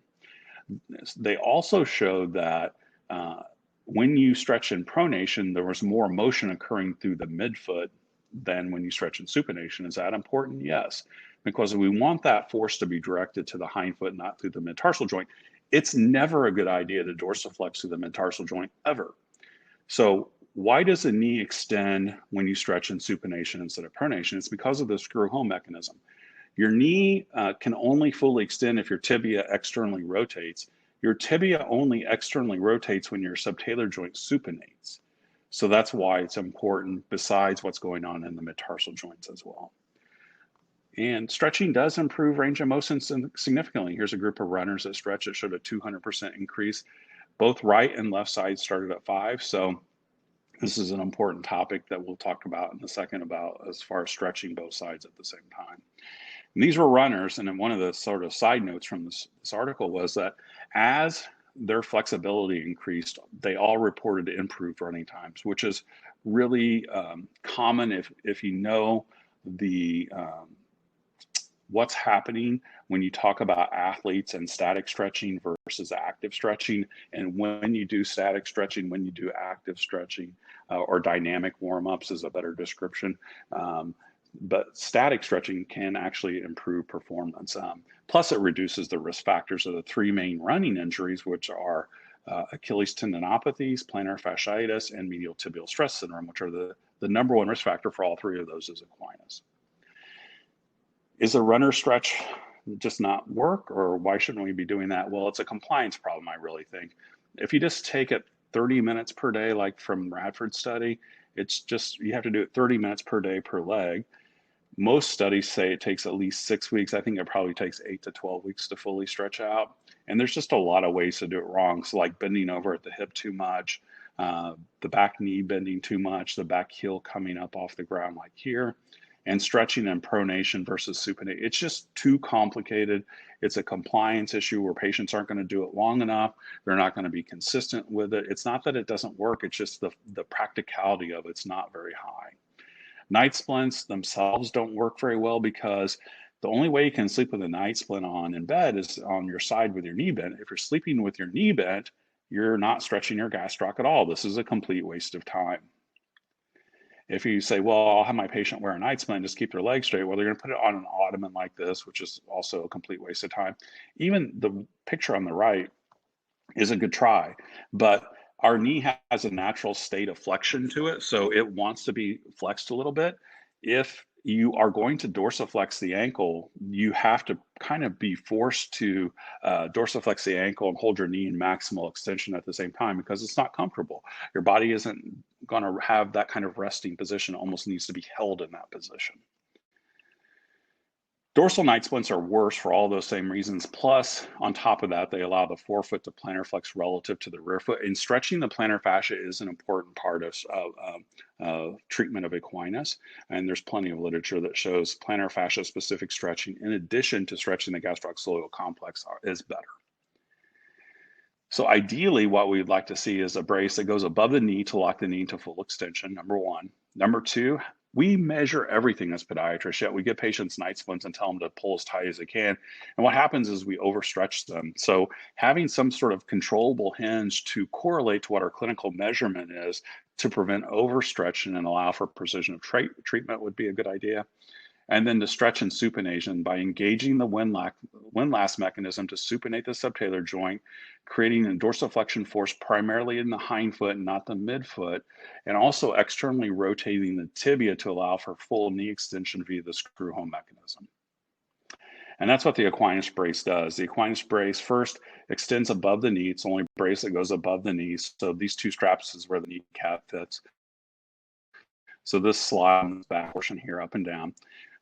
They also showed that when you stretch in pronation, there was more motion occurring through the midfoot than when you stretch in supination. Is that important? Yes, because we want that force to be directed to the hindfoot, not through the mid-tarsal joint. It's never a good idea to dorsiflex through the mid-tarsal joint, ever. So why does the knee extend when you stretch in supination instead of pronation? It's because of the screw home mechanism. Your knee can only fully extend if your tibia externally rotates. Your tibia only externally rotates when your subtalar joint supinates. So that's why it's important, besides what's going on in the mid-tarsal joints as well. And stretching does improve range of motion significantly. Here's a group of runners that stretch that showed a 200% increase. Both right and left sides started at 5. So this is an important topic that we'll talk about in a second about as far as stretching both sides at the same time. And these were runners, and then one of the sort of side notes from this article was that as their flexibility increased, they all reported improved running times, which is really common if you know the what's happening when you talk about athletes and static stretching versus active stretching, and when you do static stretching, when you do active stretching, or dynamic warm-ups is a better description. But static stretching can actually improve performance. Plus, it reduces the risk factors of the 3 main running injuries, which are Achilles tendinopathies, plantar fasciitis, and medial tibial stress syndrome, which are the number 1 risk factor for all 3 of those is Equinus. Is a runner stretch just not work, or why shouldn't we be doing that? Well, it's a compliance problem, I really think. If you just take it 30 minutes per day, like from Radford's study, it's just, you have to do it 30 minutes per day per leg. Most studies say it takes at least 6 weeks. I think it probably takes 8 to 12 weeks to fully stretch out. And there's just a lot of ways to do it wrong. So like bending over at the hip too much, the back knee bending too much, the back heel coming up off the ground like here, and stretching and pronation versus supinate. It's just too complicated. It's a compliance issue where patients aren't going to do it long enough. They're not going to be consistent with it. It's not that it doesn't work. It's just the practicality of it's not very high. Night splints themselves don't work very well because the only way you can sleep with a night splint on in bed is on your side with your knee bent. If you're sleeping with your knee bent, you're not stretching your gastroc at all. This is a complete waste of time. If you say, well, I'll have my patient wear a night splint and just keep their legs straight, well, they're going to put it on an ottoman like this, which is also a complete waste of time. Even the picture on the right is a good try, but our knee has a natural state of flexion to it, so it wants to be flexed a little bit. If you are going to dorsiflex the ankle, you have to kind of be forced to dorsiflex the ankle and hold your knee in maximal extension at the same time because it's not comfortable. Your body isn't going to have that kind of resting position. It almost needs to be held in that position. Dorsal night splints are worse for all those same reasons. Plus, on top of that, they allow the forefoot to plantar flex relative to the rear foot. And stretching the plantar fascia is an important part of treatment of Equinus. And there's plenty of literature that shows plantar fascia specific stretching, in addition to stretching the gastroaxilleal complex, is better. So ideally, what we'd like to see is a brace that goes above the knee to lock the knee to full extension, number 1. Number 2, we measure everything as podiatrists, yet we give patients night splints and tell them to pull as tight as they can. And what happens is we overstretch them. So having some sort of controllable hinge to correlate to what our clinical measurement is to prevent overstretching and allow for precision of treatment would be a good idea. And then to stretch and supination by engaging the windlass mechanism to supinate the subtalar joint, creating a dorsiflexion force primarily in the hindfoot and not the midfoot, and also externally rotating the tibia to allow for full knee extension via the screw home mechanism. And that's what the Equinus brace does. The Equinus brace first extends above the knee. It's the only brace that goes above the knee. So these 2 straps is where the kneecap fits. So this slides back portion here up and down.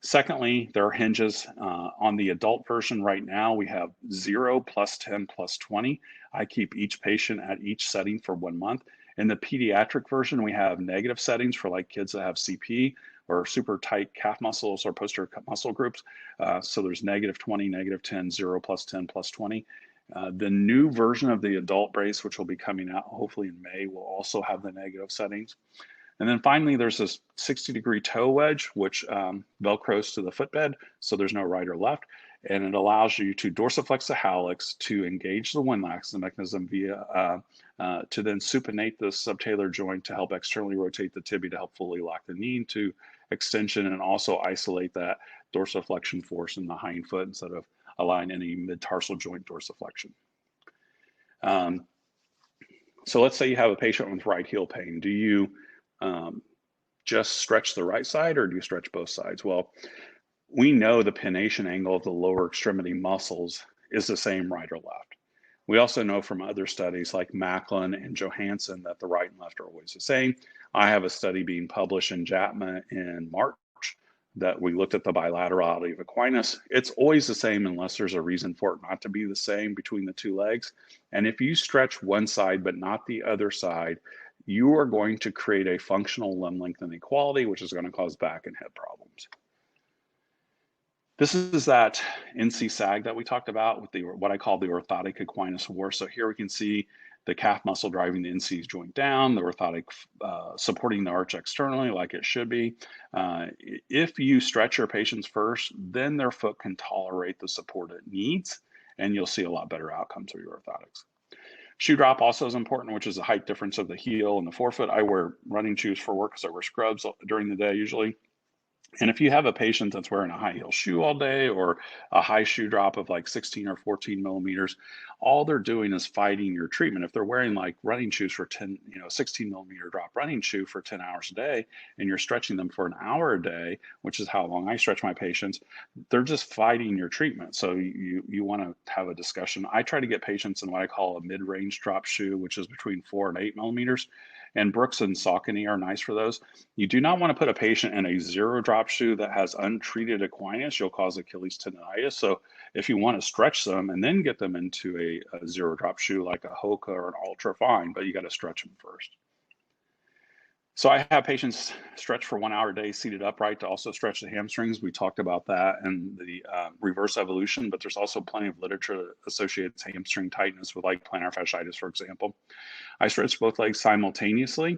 Secondly, there are hinges on the adult version right now. We have 0, +10, +20. I keep each patient at each setting for 1 month. In the pediatric version, we have negative settings for like kids that have CP or super tight calf muscles or posterior cup muscle groups. So there's -20, -10, 0, +10, +20. The new version of the adult brace, which will be coming out hopefully in May, will also have the negative settings. And then finally, there's this 60-degree toe wedge, which Velcros to the footbed, so there's no right or left. And it allows you to dorsiflex the hallux to engage the windlass mechanism via, to then supinate the subtalar joint to help externally rotate the tibia to help fully lock the knee into extension and also isolate that dorsiflexion force in the hind foot instead of allowing any mid-tarsal joint dorsiflexion. So let's say you have a patient with right heel pain. Do you just stretch the right side or do you stretch both sides? Well, we know the pennation angle of the lower extremity muscles is the same right or left. We also know from other studies like Macklin and Johansson that the right and left are always the same. I have a study being published in JATMA in March that we looked at the bilaterality of Equinus. It's always the same unless there's a reason for it not to be the same between the two legs. And if you stretch one side but not the other side, you are going to create a functional limb length inequality, which is going to cause back and hip problems. This is that NC sag that we talked about with the what I call the orthotic Equinus war. So here we can see the calf muscle driving the NC joint down, the orthotic supporting the arch externally like it should be. If you stretch your patients first, then their foot can tolerate the support it needs, and you'll see a lot better outcomes with your orthotics. Shoe drop also is important, which is the height difference of the heel and the forefoot. I wear running shoes for work because I wear scrubs during the day usually. And if you have a patient that's wearing a high heel shoe all day or a high shoe drop of like 16 or 14 millimeters, all they're doing is fighting your treatment. If they're wearing like running shoes for 16 millimeter drop running shoe for 10 hours a day, and you're stretching them for an hour a day, which is how long I stretch my patients, they're just fighting your treatment. So you want to have a discussion. I try to get patients in what I call a mid-range drop shoe, which is between 4 and 8 millimeters. And Brooks and Saucony are nice for those. You do not want to put a patient in a zero drop shoe that has untreated Equinus. You'll cause Achilles tendonitis. So if you want to stretch them and then get them into a zero drop shoe like a Hoka or an Ultra, fine, but you got to stretch them first. So I have patients stretch for 1 hour a day seated upright to also stretch the hamstrings. We talked about that and the reverse evolution, but there's also plenty of literature that associates hamstring tightness with like plantar fasciitis, for example. I stretch both legs simultaneously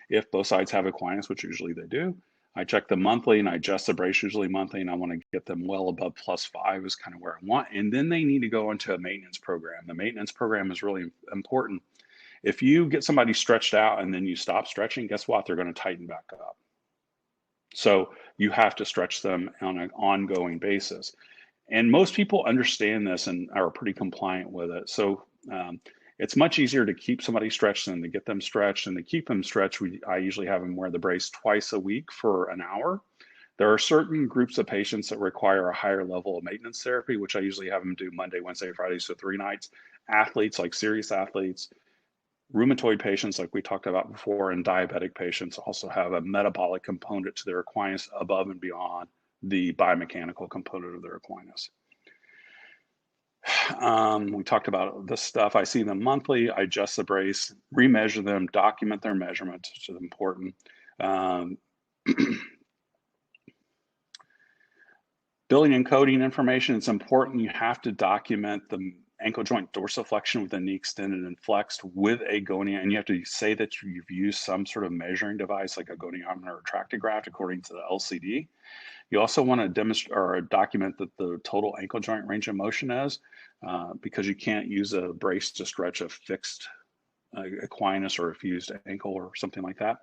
if both sides have Equinus, which usually they do. I check them monthly and I adjust the brace usually monthly, and I want to get them well above +5 is kind of where I want. And then they need to go into a maintenance program. The maintenance program is really important. If you get somebody stretched out and then you stop stretching, guess what? They're going to tighten back up. So you have to stretch them on an ongoing basis. And most people understand this and are pretty compliant with it. So it's much easier to keep somebody stretched than to get them stretched. And to keep them stretched, I usually have them wear the brace twice a week for an hour. There are certain groups of patients that require a higher level of maintenance therapy, which I usually have them do Monday, Wednesday, Friday, so 3 nights. Athletes, like serious athletes, rheumatoid patients, like we talked about before, and diabetic patients also have a metabolic component to their Equinus above and beyond the biomechanical component of their Equinus. We talked about this stuff. I see them monthly. I adjust the brace, remeasure them, document their measurements, which is important. Building and coding information, it's important. You have to document the ankle joint dorsiflexion with the knee extended and flexed with a goniometer, and you have to say that you've used some sort of measuring device like a goniometer or tractograph according to the LCD. You also want to demonstrate or document that the total ankle joint range of motion is, because you can't use a brace to stretch a fixed Equinus or a fused ankle or something like that.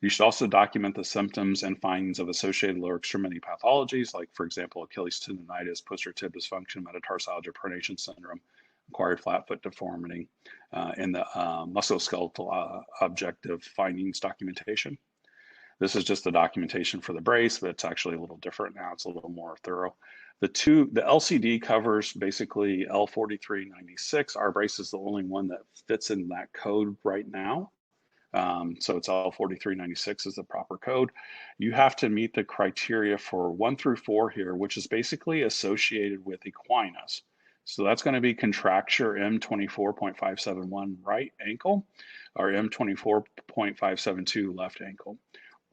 You should also document the symptoms and findings of associated lower extremity pathologies, like, for example, Achilles tendonitis, posterior tib dysfunction, metatarsalgia, pronation syndrome, acquired flat foot deformity, and the musculoskeletal objective findings documentation. This is just the documentation for the brace, but it's actually a little different now. It's a little more thorough. The LCD covers basically L4396. Our brace is the only one that fits in that code right now. So it's L4396 is the proper code. You have to meet the criteria for 1 through 4 here, which is basically associated with Equinus. So that's going to be contracture M24.571 right ankle or M24.572 left ankle.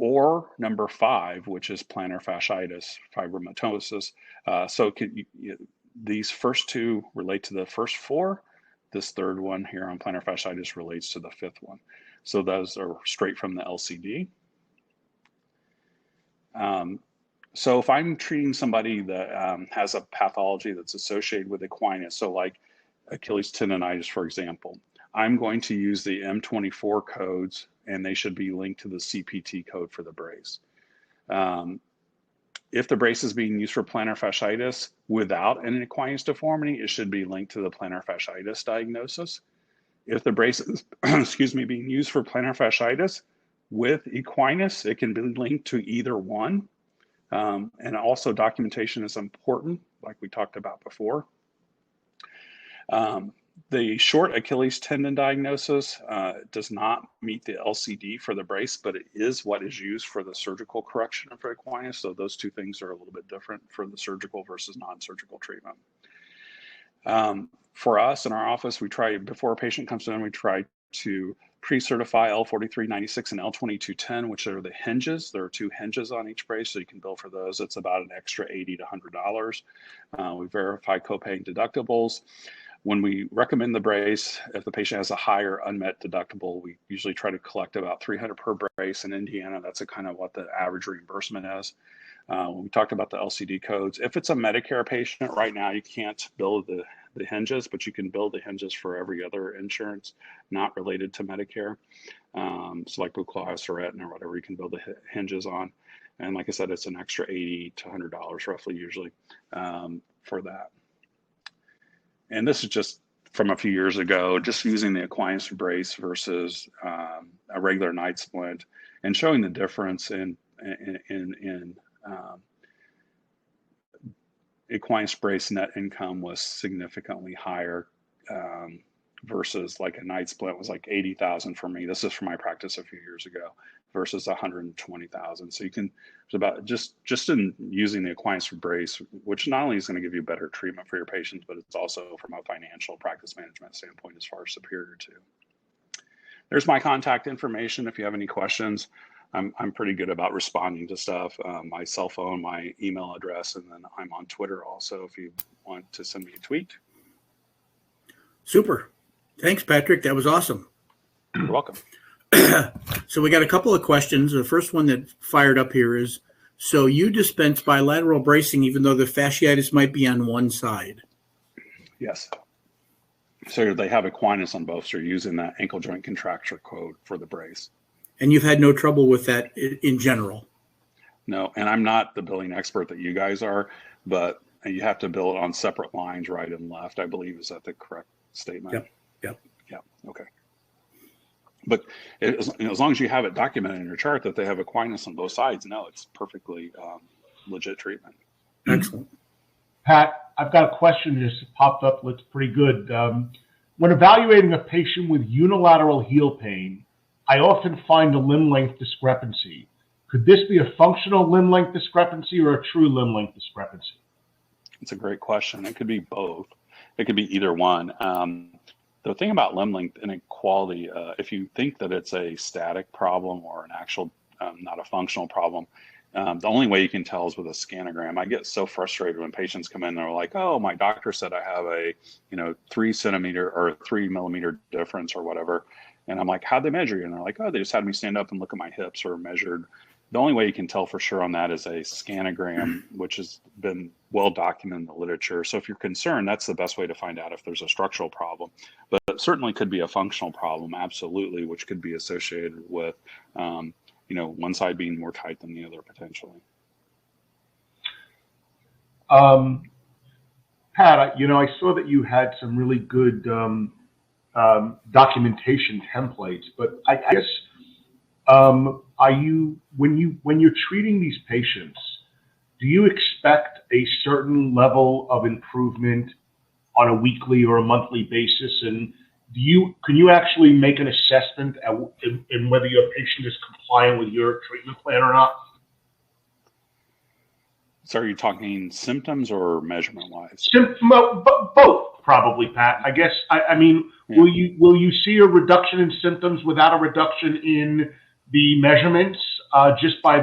Or number 5, which is plantar fasciitis, fibromatosis. These first 2 relate to the first 4. This third one here on plantar fasciitis relates to the 5th one. So those are straight from the LCD. So if I'm treating somebody that has a pathology that's associated with Equinus, so like Achilles tendonitis, for example, I'm going to use the M24 codes, and they should be linked to the CPT code for the brace. If the brace is being used for plantar fasciitis without an Equinus deformity, it should be linked to the plantar fasciitis diagnosis. If the brace is, being used for plantar fasciitis with Equinus, it can be linked to either one. And also documentation is important, like we talked about before. The short Achilles tendon diagnosis does not meet the LCD for the brace, but it is what is used for the surgical correction of Equinus. So those two things are a little bit different for the surgical versus non-surgical treatment. For us in our office, we try, before a patient comes in, we try to pre-certify L4396 and L2210, which are the hinges. There are two hinges on each brace, so you can bill for those. It's about an extra $80 to $100. We verify copay and deductibles. When we recommend the brace, if the patient has a higher unmet deductible, we usually try to collect about $300 per brace. In Indiana, that's kind of what the average reimbursement is. When we talked about the LCD codes, if it's a Medicare patient right now, you can't bill the hinges, but you can bill the hinges for every other insurance not related to Medicare. So like Blue Cross or Aetna or whatever, you can bill the hinges on. And like I said, it's an extra $80 to $100 roughly usually for that. And this is just from a few years ago, just using the Equinus brace versus a regular night splint and showing the difference in Equinus brace net income was significantly higher versus like a night splint was like 80,000 for me. This is from my practice a few years ago versus 120,000. So you can, it's about just in using the Equinus brace, which not only is going to give you better treatment for your patients, but it's also from a financial practice management standpoint as far as superior to. There's my contact information if you have any questions. I'm pretty good about responding to stuff. My cell phone, my email address, and then I'm on Twitter also if you want to send me a tweet. Super. Thanks, Patrick. That was awesome. You're welcome. So we got a couple of questions. The first one that fired up here is, so you dispense bilateral bracing even though the fasciitis might be on one side? Yes. So they have Equinus on both, so you're using that ankle joint contracture code for the brace. And you've had no trouble with that in general? No, and I'm not the billing expert that you guys are, but you have to bill it on separate lines, right and left, I believe. Is that the correct statement? Yep. Okay. But as long as you have it documented in your chart that they have Equinus on both sides, no, it's perfectly legit treatment. Excellent. Pat, I've got a question that just popped up. Looks pretty good. When evaluating a patient with unilateral heel pain, I often find a limb length discrepancy. Could this be a functional limb length discrepancy or a true limb length discrepancy? It's a great question. It could be both. It could be either one. The thing about limb length inequality, if you think that it's a static problem or an actual, not a functional problem, the only way you can tell is with a scanogram. I get so frustrated when patients come in and they're like, oh, my doctor said I have a 3 centimeter or 3 millimeter difference or whatever. And I'm like, how'd they measure you? And they're like, oh, they just had me stand up and look at my hips or measured. The only way you can tell for sure on that is a scanogram, which has been well documented in the literature. So if you're concerned, that's the best way to find out if there's a structural problem. But it certainly could be a functional problem, absolutely, which could be associated with, one side being more tight than the other potentially. Pat, I saw that you had some really good documentation templates, but I guess when you're treating these patients, do you expect a certain level of improvement on a weekly or a monthly basis? And can you actually make an assessment in whether your patient is compliant with your treatment plan or not? So are you talking symptoms or measurement wise? Both, probably, Pat. I guess. Will you see a reduction in symptoms without a reduction in the measurements just by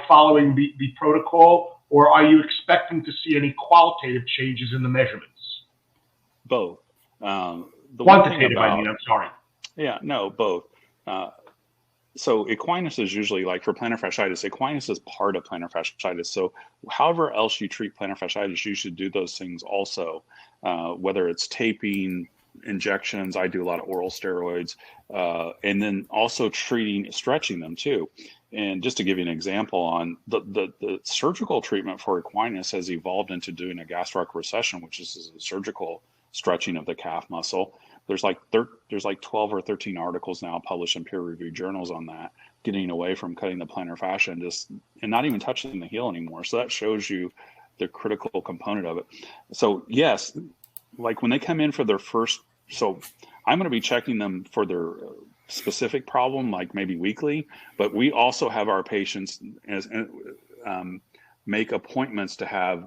following the protocol, or are you expecting to see any qualitative changes in the measurements? Both. Quantitative, I'm sorry. Yeah, no, both. So Equinus is usually, like for plantar fasciitis, Equinus is part of plantar fasciitis. So however else you treat plantar fasciitis, you should do those things also, whether it's taping, injections. I do a lot of oral steroids, and then also stretching them too. And just to give you an example on the surgical treatment for Equinus has evolved into doing a gastroc recession, which is a surgical stretching of the calf muscle. there's like 12 or 13 articles now published in peer-reviewed journals on that, getting away from cutting the plantar fascia and not even touching the heel anymore. So that shows you the critical component of it. So yes, like when they come in for their first, so I'm going to be checking them for their specific problem, like maybe weekly, but we also have our patients make appointments to have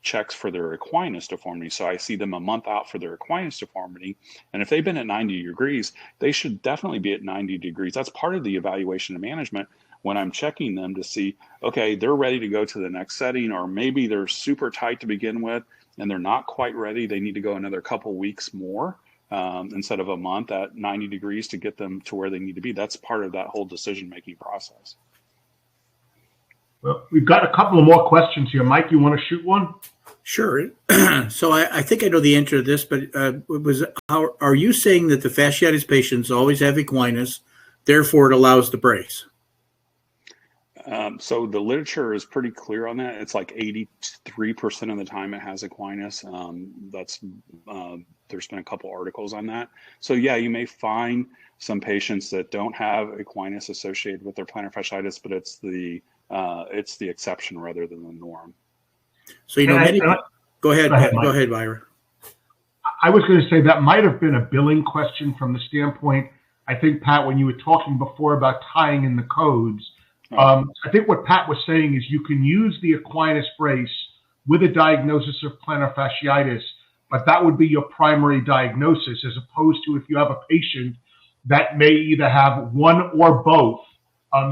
checks for their Equinus deformity. So I see them a month out for their Equinus deformity. And if they've been at 90 degrees, they should definitely be at 90 degrees. That's part of the evaluation and management when I'm checking them to see, okay, they're ready to go to the next setting, or maybe they're super tight to begin with and they're not quite ready. They need to go another couple weeks more instead of a month at 90 degrees to get them to where they need to be. That's part of that whole decision-making process. Well, we've got a couple of more questions here. Mike, you want to shoot one? Sure. So I think I know the answer to this, but are you saying that the fasciitis patients always have Equinus, therefore it allows the brace? So the literature is pretty clear on that. It's like 83% of the time it has Equinus. There's been a couple articles on that. So yeah, you may find some patients that don't have Equinus associated with their plantar fasciitis, but it's the exception rather than the norm. So go ahead, Byron. I was going to say that might have been a billing question from the standpoint, I think, Pat, when you were talking before about tying in the codes. I think what Pat was saying is you can use the Equinus brace with a diagnosis of plantar fasciitis, but that would be your primary diagnosis, as opposed to if you have a patient that may either have one or both.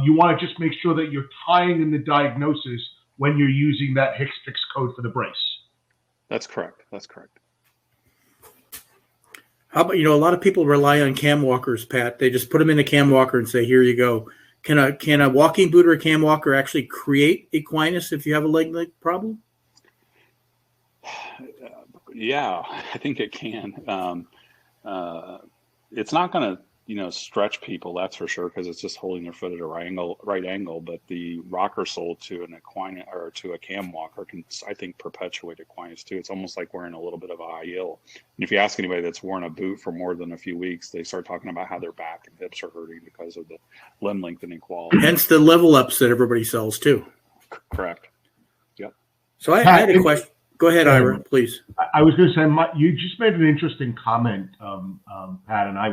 You want to just make sure that you're tying in the diagnosis when you're using that HCPCS code for the brace. That's correct. How about, a lot of people rely on cam walkers, Pat. They just put them in a cam walker and say, here you go. Can a walking boot or a cam walker actually create Equinus if you have a leg problem? Yeah, I think it can. It's not going to stretch people, that's for sure, because it's just holding their foot at a right angle. But the rocker sole to an Equinus or to a cam walker can, I think, perpetuate Equinus too. It's almost like wearing a little bit of a high heel. And if you ask anybody that's worn a boot for more than a few weeks, they start talking about how their back and hips are hurting because of the limb length inequality. Hence the level ups that everybody sells too. Correct. Yep. So I had a question. Go ahead, Ira, please. I was going to say, you just made an interesting comment, Pat, and I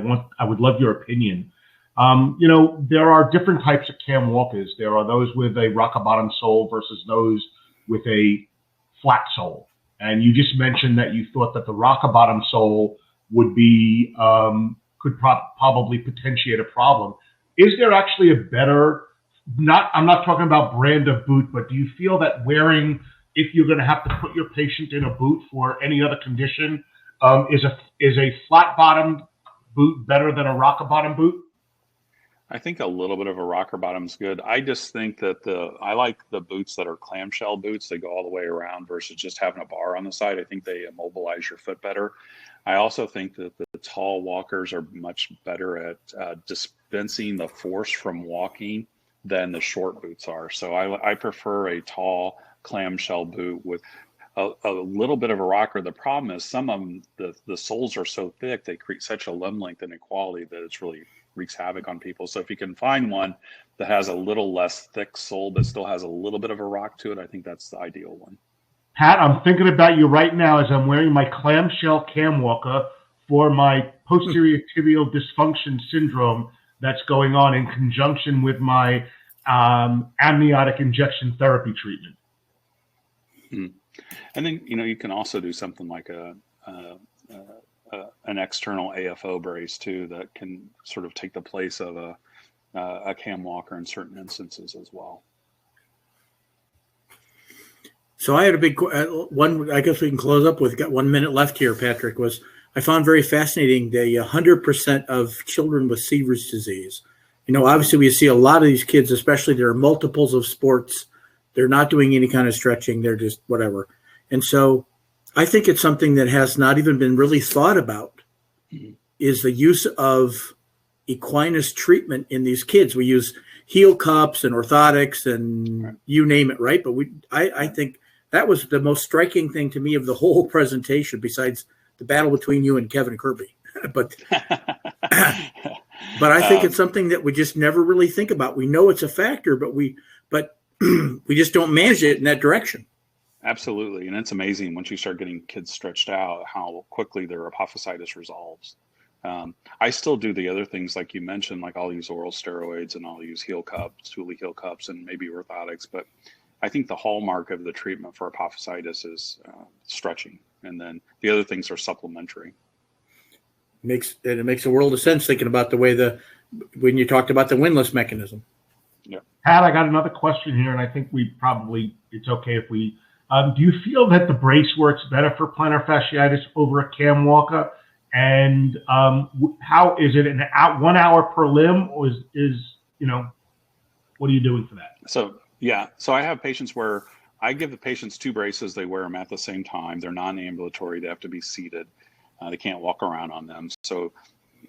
would love your opinion. There are different types of cam walkers. There are those with a rocker bottom sole versus those with a flat sole. And you just mentioned that you thought that the rocker bottom sole would be could probably potentiate a problem. Is there actually a better? I'm not talking about brand of boot, but do you feel that wearing, if you're going to have to put your patient in a boot for any other condition, is a flat bottom boot better than a rocker bottom boot? I think a little bit of a rocker bottom's good. I just think that I like the boots that are clamshell boots. They go all the way around versus just having a bar on the side. I think they immobilize your foot better. I also think that the tall walkers are much better at dispensing the force from walking than the short boots are. So I prefer a tall clamshell boot with a little bit of a rocker. The problem is some of them, the soles are so thick, they create such a limb length inequality that it's really wreaks havoc on people. So if you can find one that has a little less thick sole but still has a little bit of a rock to it, I think that's the ideal one. Pat, I'm thinking about you right now as I'm wearing my clamshell cam walker for my posterior tibial dysfunction syndrome that's going on in conjunction with my amniotic injection therapy treatment. And then, you can also do something like an external AFO brace too that can sort of take the place of a cam walker in certain instances as well. So I had a big one. I guess we can close up with. Got 1 minute left here. Patrick, I found very fascinating the 100% of children with Seaver's disease. Obviously we see a lot of these kids, especially there are multiples of sports. They're not doing any kind of stretching. They're just whatever. And so I think it's something that has not even been really thought about is the use of Equinus treatment in these kids. We use heel cups and orthotics and you name it, right? But I think that was the most striking thing to me of the whole presentation, besides the battle between you and Kevin Kirby. but but I think it's something that we just never really think about. We know it's a factor, but we just don't manage it in that direction. Absolutely. And it's amazing once you start getting kids stretched out, how quickly their apophysitis resolves. I still do the other things like you mentioned, like I'll use oral steroids and I'll use heel cups, Thule heel cups, and maybe orthotics. But I think the hallmark of the treatment for apophysitis is stretching. And then the other things are supplementary. It makes a world of sense thinking about the way when you talked about the windlass mechanism. Yeah. Pat, I got another question here, and I think it's okay if we, do you feel that the brace works better for plantar fasciitis over a cam walker? And how is it 1 hour per limb, or is what are you doing for that? So I have patients where I give the patients 2 braces. They wear them at the same time. They're non-ambulatory. They have to be seated. They can't walk around on them. So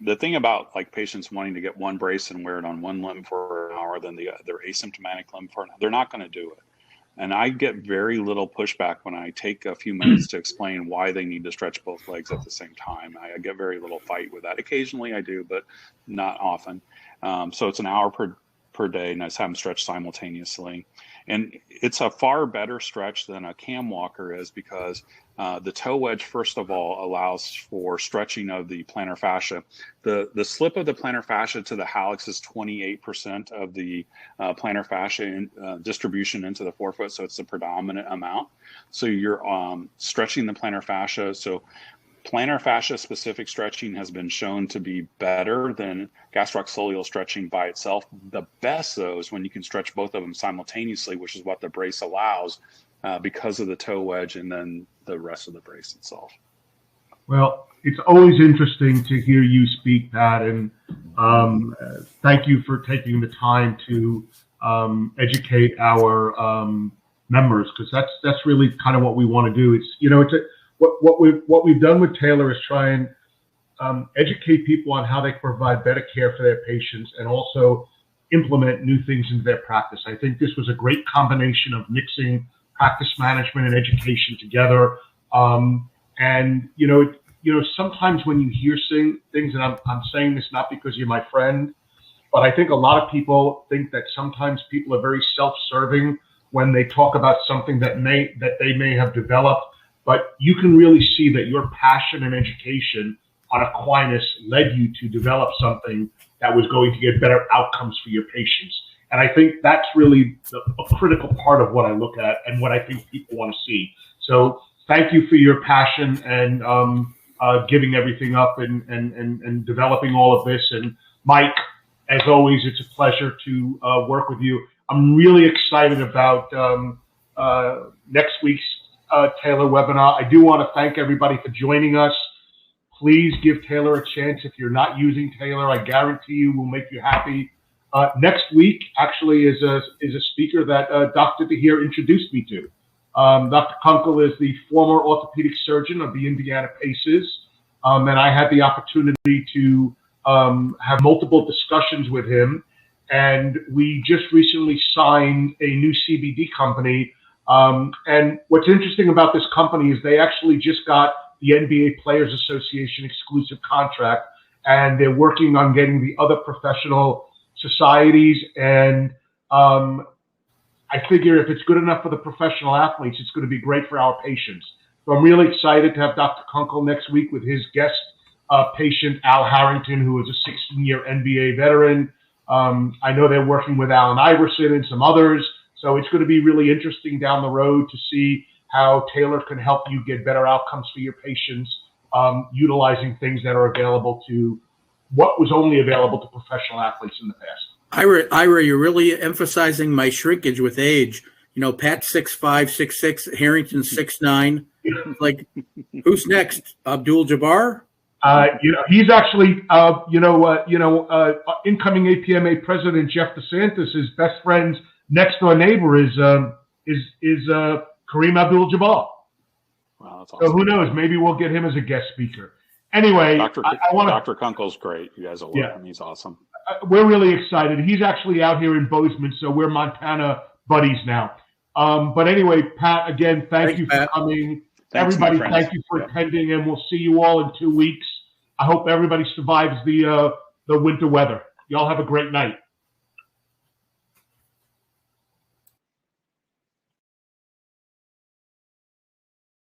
the thing about like patients wanting to get 1 brace and wear it on 1 limb for an hour, then their asymptomatic limb for an hour, they're not going to do it. And I get very little pushback when I take a few minutes to explain why they need to stretch both legs at the same time. I get very little fight with that. Occasionally I do, but not often. So it's an hour per day, and I just have them stretch simultaneously. And it's a far better stretch than a cam walker is, because the toe wedge, first of all, allows for stretching of the plantar fascia. The slip of the plantar fascia to the hallux is 28% of the plantar fascia distribution into the forefoot, so it's the predominant amount. So you're stretching the plantar fascia. So plantar fascia specific stretching has been shown to be better than gastroaxilleal stretching by itself. The best, though, is when you can stretch both of them simultaneously, which is what the brace allows, because of the toe wedge and then the rest of the brace itself. Well, it's always interesting to hear you speak, Pat, and thank you for taking the time to educate our members, because that's really kind of what we want to do. It's what we've done with Taylor is try and educate people on how they can provide better care for their patients and also implement new things into their practice. I think this was a great combination of mixing practice management and education together. And sometimes when you hear things, and I'm saying this not because you're my friend, but I think a lot of people think that sometimes people are very self-serving when they talk about something that they may have developed. But you can really see that your passion and education on Equinus led you to develop something that was going to get better outcomes for your patients. And I think that's really a critical part of what I look at and what I think people want to see. So thank you for your passion and giving everything up and developing all of this. And Mike, as always, it's a pleasure to work with you. I'm really excited about next week's Taylor webinar. I do want to thank everybody for joining us. Please give Taylor a chance. If you're not using Taylor, I guarantee you will make you happy. Next week actually is a speaker that Dr. DeHeer introduced me to. Dr. Kunkel is the former orthopedic surgeon of the Indiana Pacers, and I had the opportunity to have multiple discussions with him. And we just recently signed a new CBD company. And what's interesting about this company is they actually just got the NBA Players Association exclusive contract, and they're working on getting the other professional societies. And I figure if it's good enough for the professional athletes, it's going to be great for our patients. So I'm really excited to have Dr. Kunkel next week with his guest patient, Al Harrington, who is a 16-year NBA veteran. I know they're working with Allen Iverson and some others. So it's going to be really interesting down the road to see how Taylor can help you get better outcomes for your patients, utilizing things that are available to what was only available to professional athletes in the past. Ira, you're really emphasizing my shrinkage with age. Pat's 6'5", 6'6", Harrington's 6'9". Like, who's next? Abdul-Jabbar? He's actually, incoming APMA president Jeff DeSantis' best friend's next door neighbor is Kareem Abdul-Jabbar. Wow, that's awesome. So who knows? Maybe we'll get him as a guest speaker. Anyway, Dr. Kunkel's great. You guys will love him. He's awesome. We're really excited. He's actually out here in Bozeman, so we're Montana buddies now. But anyway, Pat, again, thank you for coming. Thanks, everybody, thank you for attending, and we'll see you all in 2 weeks. I hope everybody survives the winter weather. Y'all have a great night.